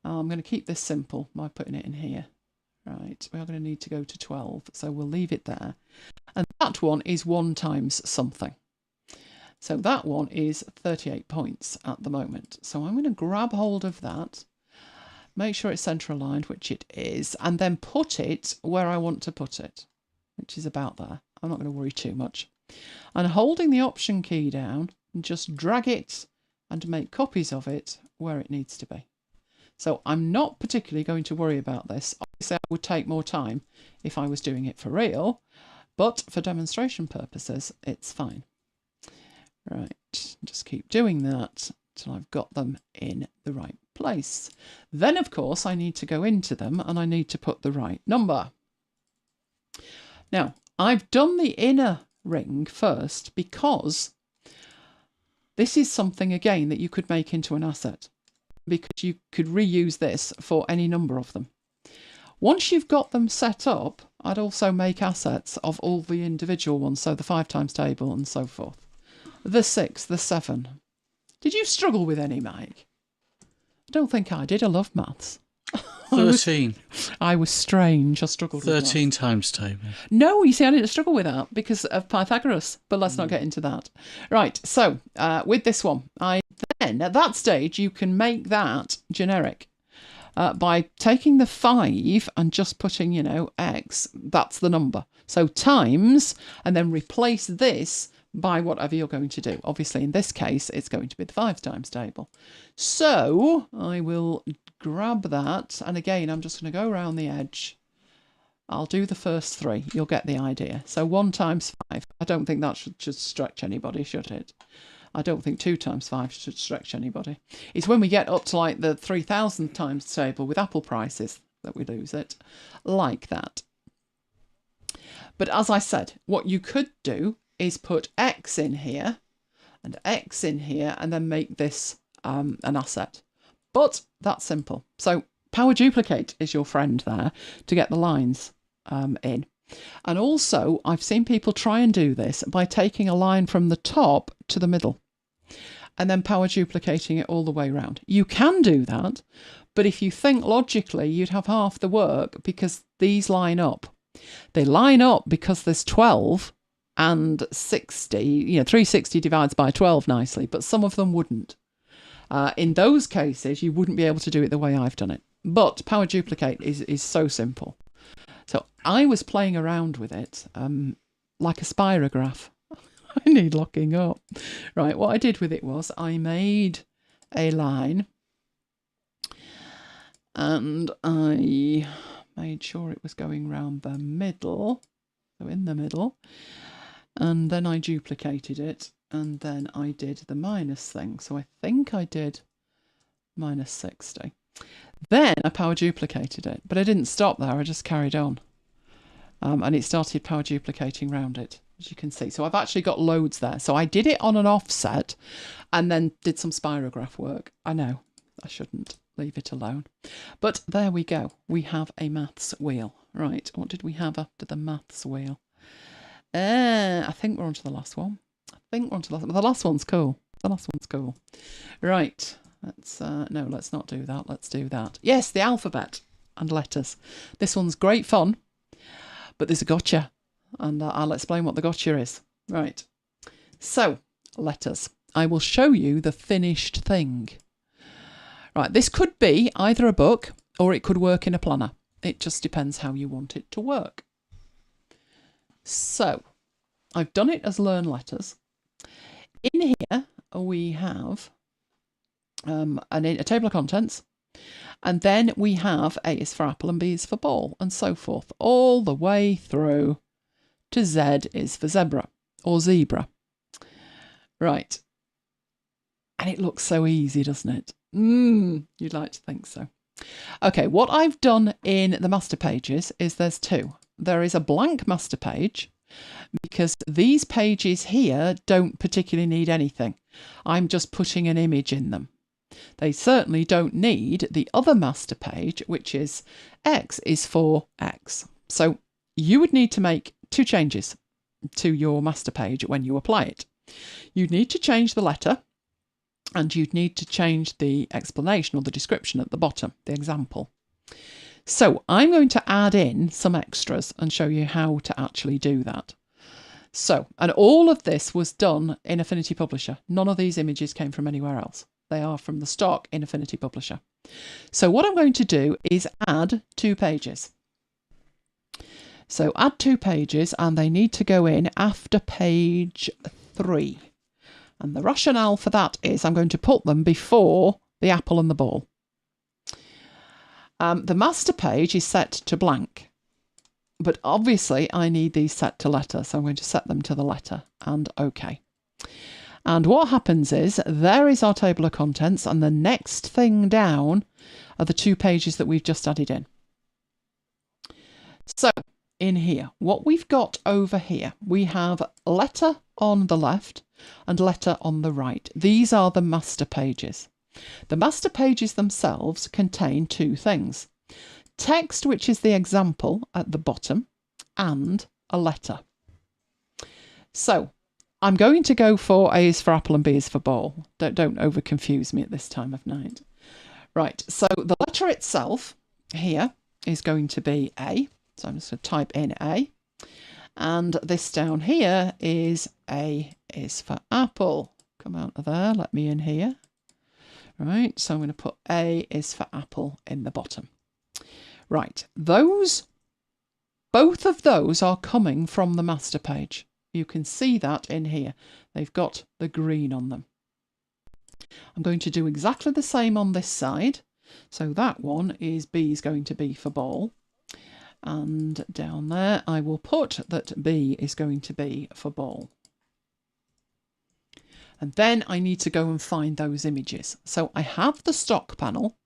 I'm going to keep this simple by putting it in here. Right, we are going to need to go to 12, so we'll leave it there. And that one is 1 times something. So that one is 38 points at the moment. So I'm going to grab hold of that, make sure it's centre aligned, which it is, and then put it where I want to put it, which is about there. I'm not going to worry too much. and holding the Option key down, just drag it and make copies of it where it needs to be. So I'm not particularly going to worry about this. Obviously, I would take more time if I was doing it for real, but for demonstration purposes, it's fine. Right, just keep doing that till I've got them in the right place. Then, of course, I need to go into them and I need to put the right number. Now, I've done the inner ring first because this is something, again, that you could make into an asset, because you could reuse this for any number of them. Once you've got them set up, I'd also make assets of all the individual ones, so the 5 times table and so forth. The 6, the 7. Did you struggle with any, Mike? I don't think I did. I love maths. 13. I was strange. I struggled with 13 times table. No, you see, I didn't struggle with that because of Pythagoras, but let's not get into that. Right, so with this one, then at that stage, you can make that generic by taking the 5 and just putting, x, that's the number. So times, and then replace this by whatever you're going to do. Obviously, in this case, it's going to be the 5 times table. So I will grab that. And again, I'm just going to go around the edge. I'll do the first 3. You'll get the idea. So 1 times 5. I don't think that should stretch anybody, should it? I don't think 2 times 5 should stretch anybody. It's when we get up to like the 3,000 times table with apple prices that we lose it. Like that. But as I said, what you could do is put X in here and X in here and then make this an asset. But that's simple. So power duplicate is your friend there to get the lines in. And also I've seen people try and do this by taking a line from the top to the middle and then power duplicating it all the way around. You can do that, but if you think logically, you'd have half the work because these line up. They line up because there's 12 and 60, 360 divides by 12 nicely, but some of them wouldn't. In those cases, you wouldn't be able to do it the way I've done it. But power duplicate is so simple. So I was playing around with it like a spirograph. I need locking up. Right, what I did with it was I made a line and I made sure it was going round the middle. So in the middle. And then I duplicated it, and then I did the minus thing. So I think I did minus 60. Then I power duplicated it, but I didn't stop there. I just carried on. And it started power duplicating around it, as you can see. So I've actually got loads there. So I did it on an offset and then did some spirograph work. I know, I shouldn't leave it alone. But there we go. We have a maths wheel. Right, what did we have after the maths wheel? I think we're on to the last one. The last one's cool. Right. No, let's not do that. Let's do that. Yes, the alphabet and letters. This one's great fun, but there's a gotcha. And I'll explain what the gotcha is. Right. So, letters. I will show you the finished thing. Right. This could be either a book or it could work in a planner. It just depends how you want it to work. So, I've done it as learn letters. In here, we have a table of contents. And then we have A is for apple and B is for ball and so forth. All the way through to Z is for zebra or zebra. Right. And it looks so easy, doesn't it? You'd like to think so. Okay, what I've done in the master pages is there's 2. There is a blank master page because these pages here don't particularly need anything. I'm just putting an image in them. They certainly don't need the other master page, which is X is for X. So you would need to make 2 changes to your master page when you apply it. You'd need to change the letter and you'd need to change the explanation or the description at the bottom, the example. So I'm going to add in some extras and show you how to actually do that. So, and all of this was done in Affinity Publisher. None of these images came from anywhere else. They are from the stock in Affinity Publisher. So what I'm going to do is add 2 pages. So add 2 pages, and they need to go in after page 3. And the rationale for that is I'm going to put them before the apple and the ball. The master page is set to blank, but obviously I need these set to letter, so I'm going to set them to the letter and OK. And what happens is there is our table of contents, and the next thing down are the 2 pages that we've just added in. So in here, what we've got over here, we have letter on the left and letter on the right. These are the master pages. The master pages themselves contain 2 things: text, which is the example at the bottom, and a letter. So I'm going to go for A is for apple and B is for ball. Don't over confuse me at this time of night. Right, so the letter itself here is going to be A. So I'm just going to type in A. And this down here is A is for apple. Come out of there, let me in here. Right, so I'm going to put A is for apple in the bottom. Right, both of those are coming from the master page. You can see that in here. They've got the green on them. I'm going to do exactly the same on this side. So that one is B is going to be for ball. And down there I will put that B is going to be for ball. And then I need to go and find those images. So I have the stock panel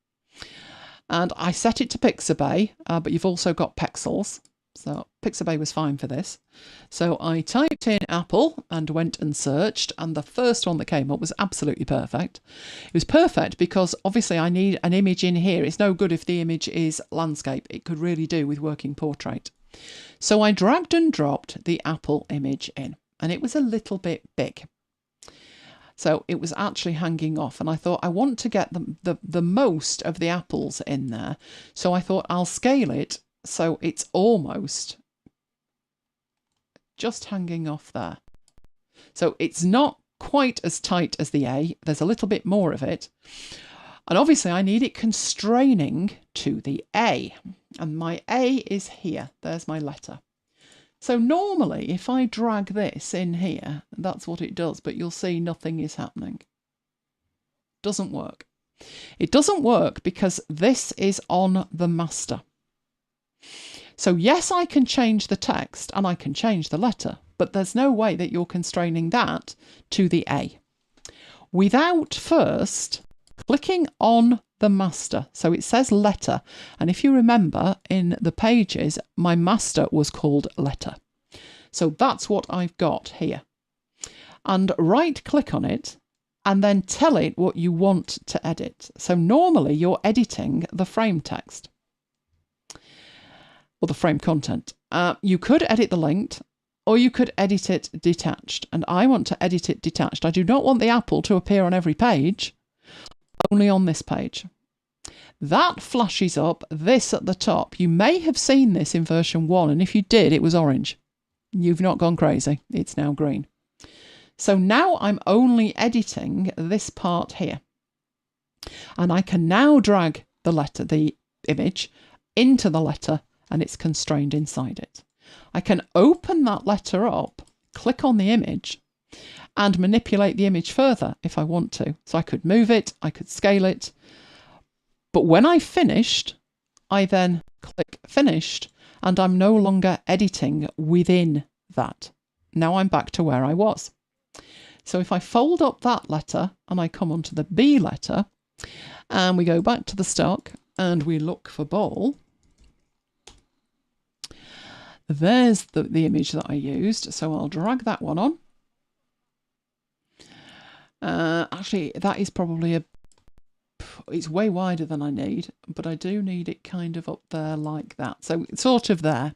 and I set it to Pixabay, but you've also got Pexels. So Pixabay was fine for this. So I typed in apple and went and searched, and the first one that came up was absolutely perfect. It was perfect because obviously I need an image in here. It's no good if the image is landscape. It could really do with working portrait. So I dragged and dropped the apple image in, and it was a little bit big. So it was actually hanging off, and I thought I want to get the most of the apples in there. So I thought I'll scale it so it's almost just hanging off there. So it's not quite as tight as the A. There's a little bit more of it. And obviously I need it constraining to the A. And my A is here. There's my letter. So normally if I drag this in here, that's what it does, but you'll see nothing is happening. Doesn't work. It doesn't work because this is on the master. So yes, I can change the text and I can change the letter, but there's no way that you're constraining that to the A without first clicking on the master. So it says letter, and if you remember in the pages, my master was called letter. So that's what I've got here. And right click on it and then tell it what you want to edit. So normally you're editing the frame text or the frame content. You could edit the linked, or you could edit it detached. And I want to edit it detached. I do not want the apple to appear on every page, only on this page. That flashes up this at the top. You may have seen this in version 1, and if you did, it was orange. You've not gone crazy. It's now green. So now I'm only editing this part here. And I can now drag the letter, the image, into the letter, and it's constrained inside it. I can open that letter up, click on the image, and manipulate the image further if I want to. So I could move it, I could scale it. But when I've finished, I then click finished, and I'm no longer editing within that. Now I'm back to where I was. So if I fold up that letter and I come onto the B letter, and we go back to the stock and we look for ball, there's the image that I used. So I'll drag that one on. Actually, that is probably it's way wider than I need, but I do need it kind of up there like that. So it's sort of there.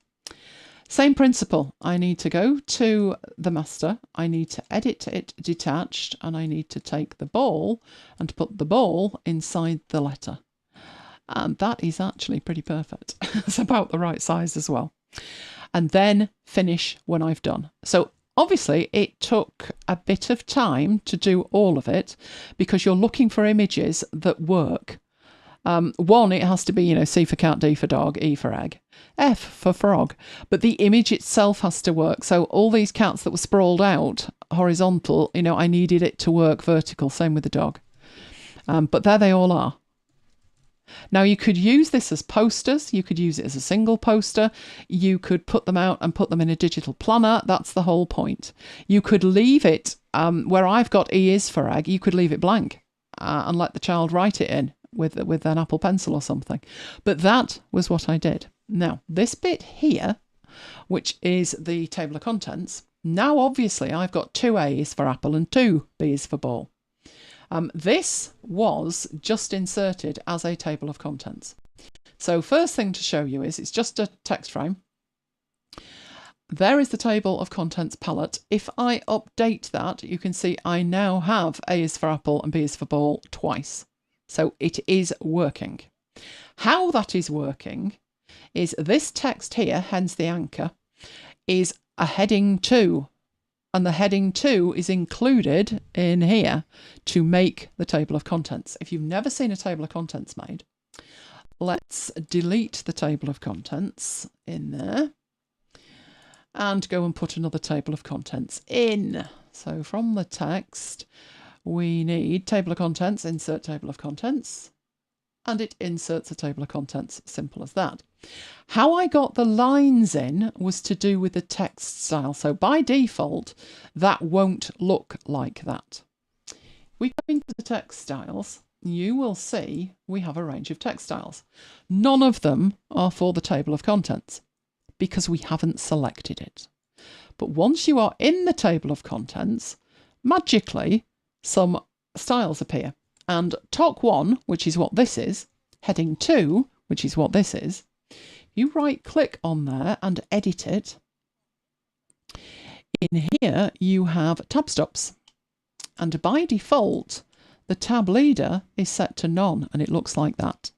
Same principle. I need to go to the master. I need to edit it detached, and I need to take the ball and put the ball inside the letter. And that is actually pretty perfect. It's about the right size as well. And then finish when I've done. So obviously it took a bit of time to do all of it because you're looking for images that work. One, it has to be, C for cat, D for dog, E for egg, F for frog. But the image itself has to work. So all these cats that were sprawled out horizontal, I needed it to work vertical. Same with the dog. But there they all are. Now, you could use this as posters. You could use it as a single poster. You could put them out and put them in a digital planner. That's the whole point. You could leave it, where I've got E is for egg, you could leave it blank and let the child write it in with an Apple Pencil or something. But that was what I did. Now, this bit here, which is the table of contents, now obviously I've got 2 A's for apple and 2 B's for ball. This was just inserted as a table of contents. So first thing to show you is it's just a text frame. There is the table of contents palette. If I update that, you can see I now have A is for apple and B is for ball twice. So it is working. How that is working is this text here, hence the anchor, is a heading 2. And the heading 2 is included in here to make the table of contents. If you've never seen a table of contents made, let's delete the table of contents in there and go and put another table of contents in. So from the text, we need table of contents, insert table of contents, and it inserts a table of contents, simple as that. How I got the lines in was to do with the text style. So by default, that won't look like that. We go into the text styles, you will see we have a range of text styles. None of them are for the table of contents because we haven't selected it. But once you are in the table of contents, magically, some styles appear. And TOC 1, which is what this is, heading 2, which is what this is, you right click on there and edit it. In here, you have tab stops. And by default, the tab leader is set to none, and it looks like that,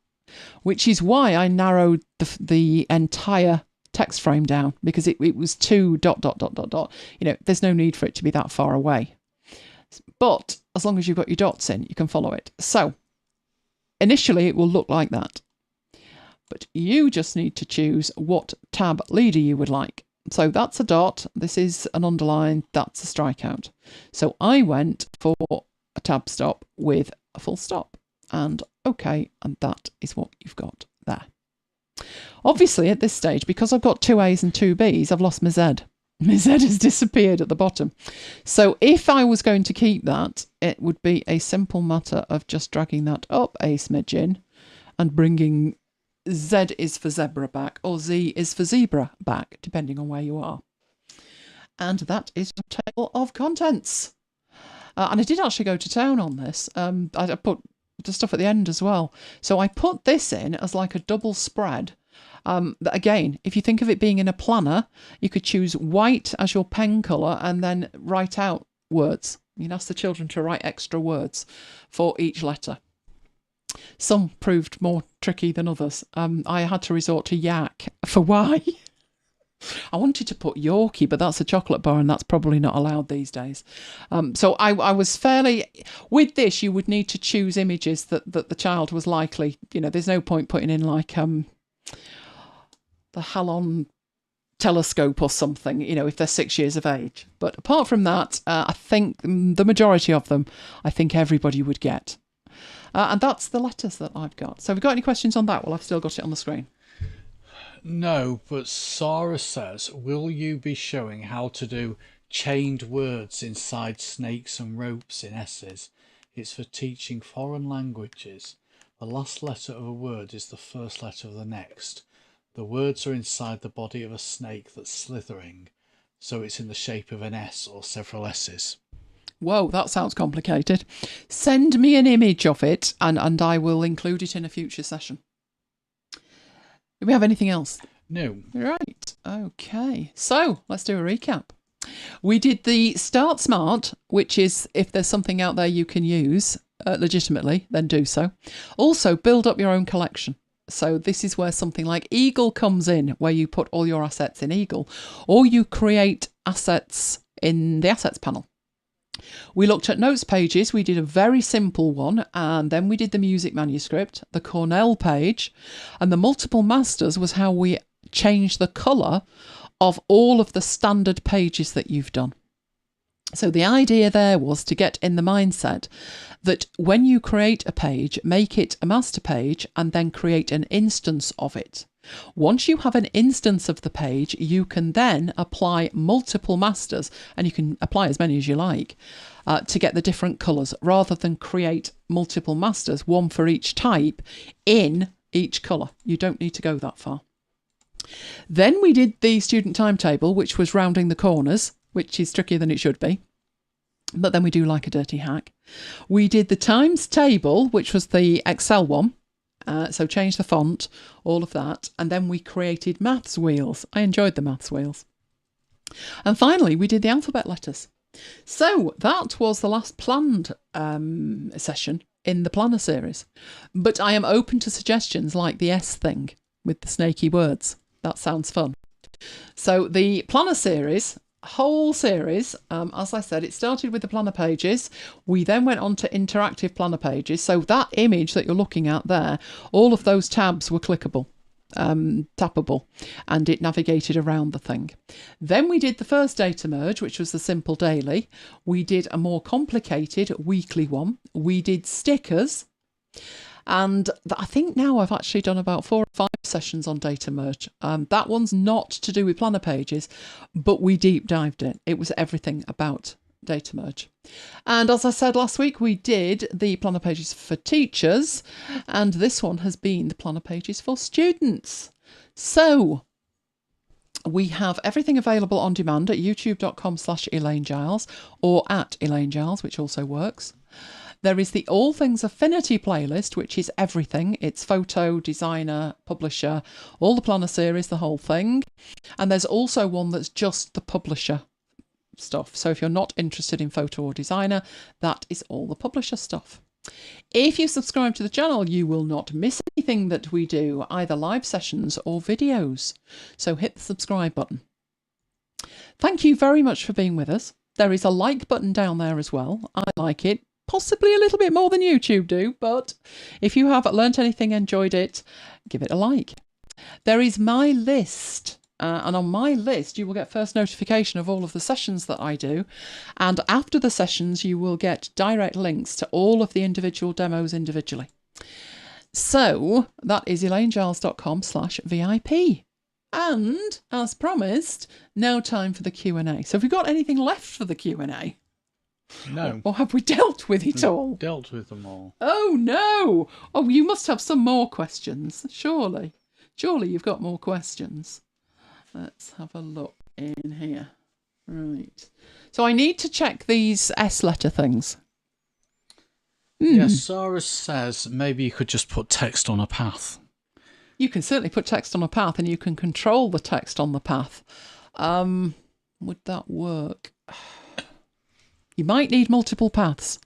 which is why I narrowed the entire text frame down, because it was 2 ... There's no need for it to be that far away. But as long as you've got your dots in, you can follow it. So initially it will look like that. But you just need to choose what tab leader you would like. So that's a dot, this is an underline, that's a strikeout. So I went for a tab stop with a full stop. And OK, and that is what you've got there. Obviously at this stage, because I've got 2 A's and 2 B's, I've lost my Z. My Z has disappeared at the bottom. So if I was going to keep that, it would be a simple matter of just dragging that up a smidgen and bringing Z is for zebra back, or Z is for zebra back, depending on where you are. And that is your table of contents. And I did actually go to town on this. I put the stuff at the end as well. So I put this in as like a double spread. Again, if you think of it being in a planner, you could choose white as your pen colour and then write out words. You'd ask the children to write extra words for each letter. Some proved more tricky than others. I had to resort to yak for Y. I wanted to put Yorkie, but that's a chocolate bar and that's probably not allowed these days. So I was fairly... With this, you would need to choose images that the child was likely... there's no point putting in like the Halon telescope or something, if they're 6 years of age. But apart from that, I think the majority of them, I think everybody would get. And that's the letters that I've got. So have you got any questions on that? Well, I've still got it on the screen. No, but Sarah says, will you be showing how to do chained words inside snakes and ropes in essays? It's for teaching foreign languages. The last letter of a word is the first letter of the next. The words are inside the body of a snake that's slithering, so it's in the shape of an S or several S's. Whoa, that sounds complicated. Send me an image of it and I will include it in a future session. Do we have anything else? No. Right, okay. So let's do a recap. We did the Start Smart, which is if there's something out there you can use legitimately, then do so. Also, build up your own collection. So this is where something like Eagle comes in, where you put all your assets in Eagle, or you create assets in the Assets panel. We looked at notes pages. We did a very simple one, and then we did the music manuscript, the Cornell page, and the multiple masters was how we changed the colour of all of the standard pages that you've done. So the idea there was to get in the mindset that when you create a page, make it a master page and then create an instance of it. Once you have an instance of the page, you can then apply multiple masters, and you can apply as many as you like, to get the different colours, rather than create multiple masters, one for each type, in each colour. You don't need to go that far. Then we did the student timetable, which was rounding the corners, which is trickier than it should be. But then we do like a dirty hack. We did the times table, which was the Excel one. So change the font, all of that. And then we created maths wheels. I enjoyed the maths wheels. And finally, we did the alphabet letters. So that was the last planned session in the planner series. But I am open to suggestions like the S thing with the snaky words. That sounds fun. So the planner series, whole series, as I said, it started with the planner pages. We then went on to interactive planner pages. So that image that you're looking at there, all of those tabs were clickable, tappable, and it navigated around the thing. Then we did the first data merge, which was the simple daily. We did a more complicated weekly one. We did stickers. And I think now I've actually done about 4 or 5 sessions on data merge. That one's not to do with planner pages, but we deep dived it. It was everything about data merge. And as I said last week, we did the planner pages for teachers, and this one has been the planner pages for students. So we have everything available on demand at youtube.com/Elaine Giles or at Elaine Giles, which also works. There is the All Things Affinity playlist, which is everything. It's photo, designer, publisher, all the planner series, the whole thing. And there's also one that's just the publisher stuff. So if you're not interested in photo or designer, that is all the publisher stuff. If you subscribe to the channel, you will not miss anything that we do, either live sessions or videos. So hit the subscribe button. Thank you very much for being with us. There is a like button down there as well. I like it. Possibly a little bit more than YouTube do, but if you have learnt anything, enjoyed it, give it a like. There is my list, and on my list you will get first notification of all of the sessions that I do, and after the sessions you will get direct links to all of the individual demos individually. So that is elainegiles.com/VIP. And as promised, now time for the Q&A. So have we got anything left for the Q&A? No. Or have we dealt with it all? Dealt with them all. Oh, no. Oh, you must have some more questions, surely. Surely you've got more questions. Let's have a look in here. Right. So I need to check these S letter things. Yeah, Sarah says maybe you could just put text on a path. You can certainly put text on a path, and you can control the text on the path. Would that work? You might need multiple paths.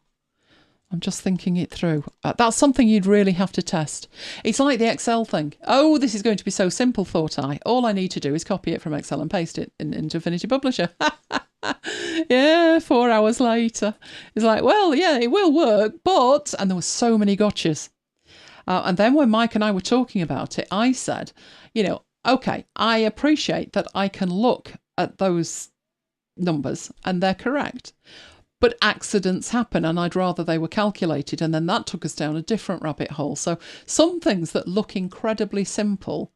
I'm just thinking it through. That's something you'd really have to test. It's like the Excel thing. Oh, this is going to be so simple, thought I. All I need to do is copy it from Excel and paste it into Affinity Publisher. Yeah, 4 hours later. It's like, well, yeah, it will work, but... And there were so many gotchas. And then when Mike and I were talking about it, I said, you know, okay, I appreciate that I can look at those numbers and they're correct. But accidents happen, and I'd rather they were calculated, and then that took us down a different rabbit hole. So some things that look incredibly simple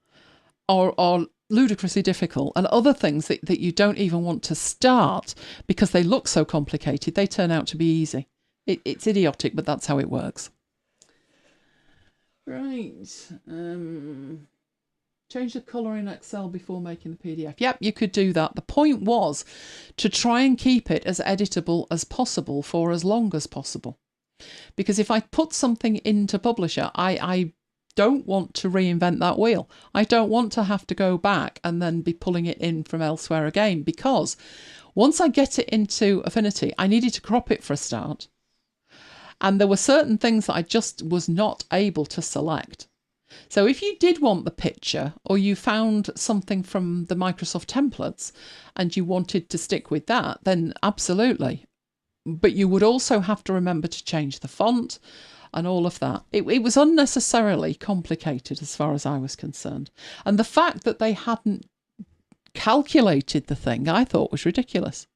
are ludicrously difficult, and other things that you don't even want to start because they look so complicated, they turn out to be easy. It's idiotic, but that's how it works. Right. Change the colour in Excel before making the PDF. Yep, you could do that. The point was to try and keep it as editable as possible for as long as possible. Because if I put something into Publisher, I don't want to reinvent that wheel. I don't want to have to go back and then be pulling it in from elsewhere again, because once I get it into Affinity, I needed to crop it for a start. And there were certain things that I just was not able to select. So if you did want the picture, or you found something from the Microsoft templates and you wanted to stick with that, then absolutely, but you would also have to remember to change the font and all of that. It was unnecessarily complicated as far as I was concerned. And the fact that they hadn't calculated the thing, I thought was ridiculous.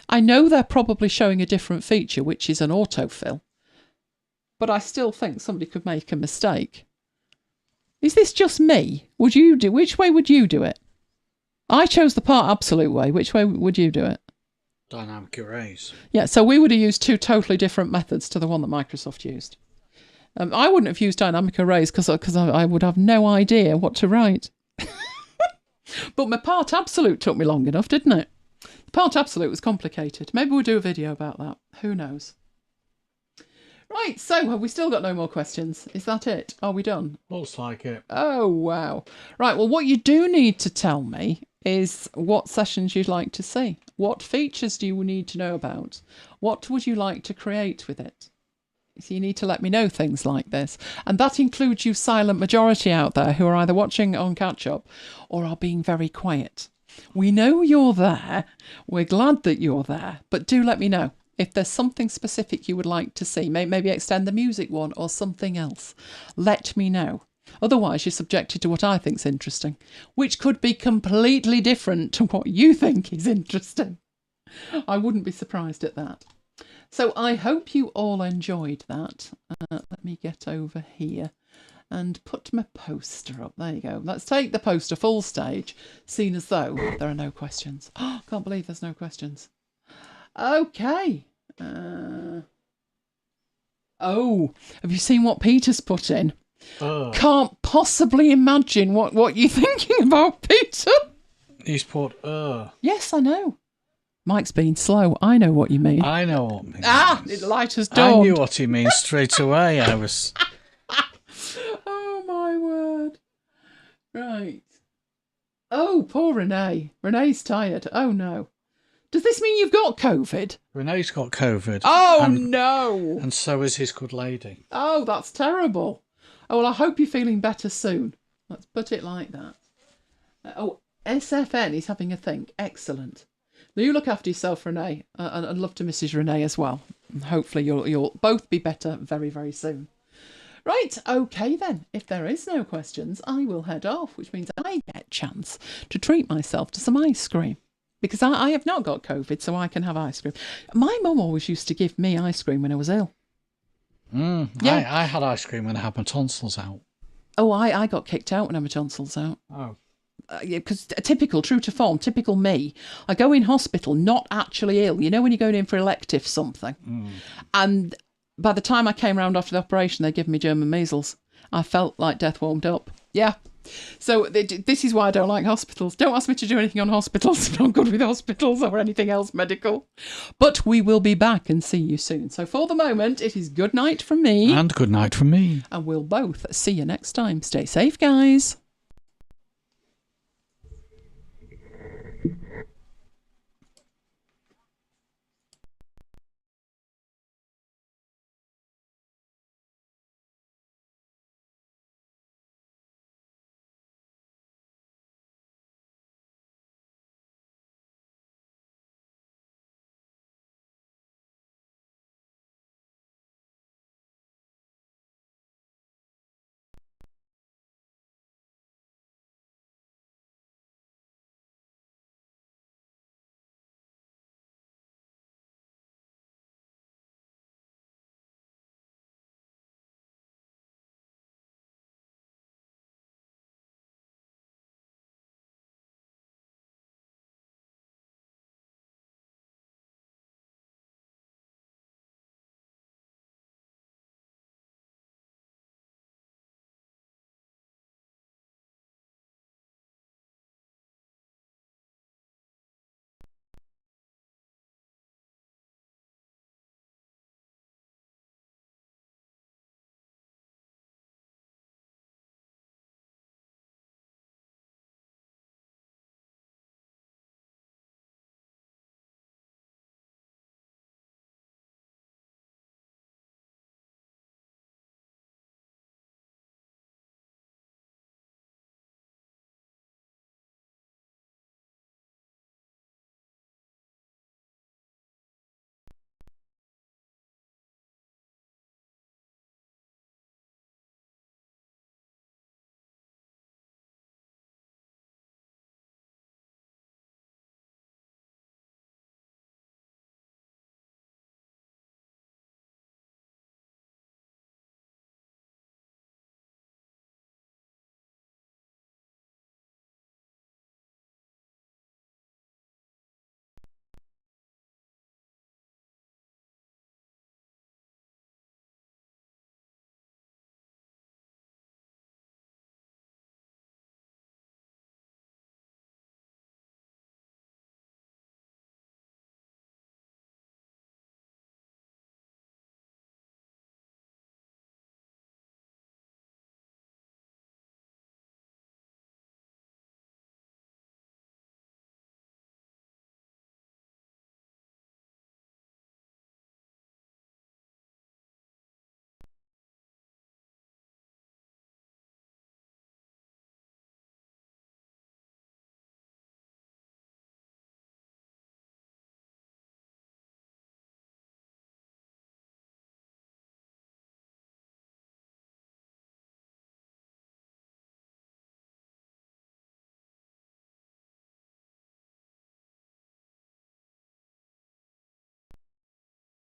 I know they're probably showing a different feature, which is an autofill, but I still think somebody could make a mistake. Is this just me? Which way would you do it? I chose the part absolute way. Which way would you do it? Dynamic erase. Yeah, so we would have used two totally different methods to the one that Microsoft used. I wouldn't have used dynamic erase because I would have no idea what to write. But my part absolute took me long enough, didn't it? The part absolute was complicated. Maybe we'll do a video about that. Who knows? Right, so have we still got no more questions? Is that it? Are we done? Looks like it. Oh, wow. Right, well, what you do need to tell me is what sessions you'd like to see. What features do you need to know about? What would you like to create with it? So you need to let me know things like this. And that includes you silent majority out there who are either watching on catch-up or are being very quiet. We know you're there. We're glad that you're there. But do let me know if there's something specific you would like to see. Maybe extend the music one or something else. Let me know. Otherwise, you're subjected to what I think's interesting, which could be completely different to what you think is interesting. I wouldn't be surprised at that. So I hope you all enjoyed that. Let me get over here and put my poster up. There you go. Let's take the poster full stage, seen as though there are no questions. Oh, can't believe there's no questions. Okay. Oh, have you seen what Peter's put in? Can't possibly imagine what you're thinking about, Peter. He's put Yes, I know. Mike's being slow. I know what you mean. I know what he means. The light has dawned. I knew what he means straight away. I was... Oh, my word. Right. Oh, poor Renee. Renee's tired. Oh, no. Does this mean you've got COVID? Renee's got COVID. Oh, no. And so is his good lady. Oh, that's terrible. Oh, well, I hope you're feeling better soon. Let's put it like that. SFN is having a think. Excellent. You look after yourself, Renee, and love to Mrs. Renee as well. And hopefully you'll both be better very, very soon. Right, okay then. If there is no questions, I will head off, which means I get a chance to treat myself to some ice cream. Because I have not got COVID, so I can have ice cream. My mum always used to give me ice cream when I was ill. Yeah. I had ice cream when I had my tonsils out. Oh, I got kicked out when I had my tonsils out. Oh. Because typical, true to form, typical me. I go in hospital, not actually ill. You know when you're going in for elective something. And by the time I came round after the operation, they'd given me German measles. I felt like death warmed up. Yeah. So this is why I don't like hospitals. Don't ask me to do anything on hospitals. I'm not good with hospitals or anything else medical. But we will be back and see you soon. So for the moment, it is good night from me. And good night from me. And we'll both see you next time. Stay safe, guys.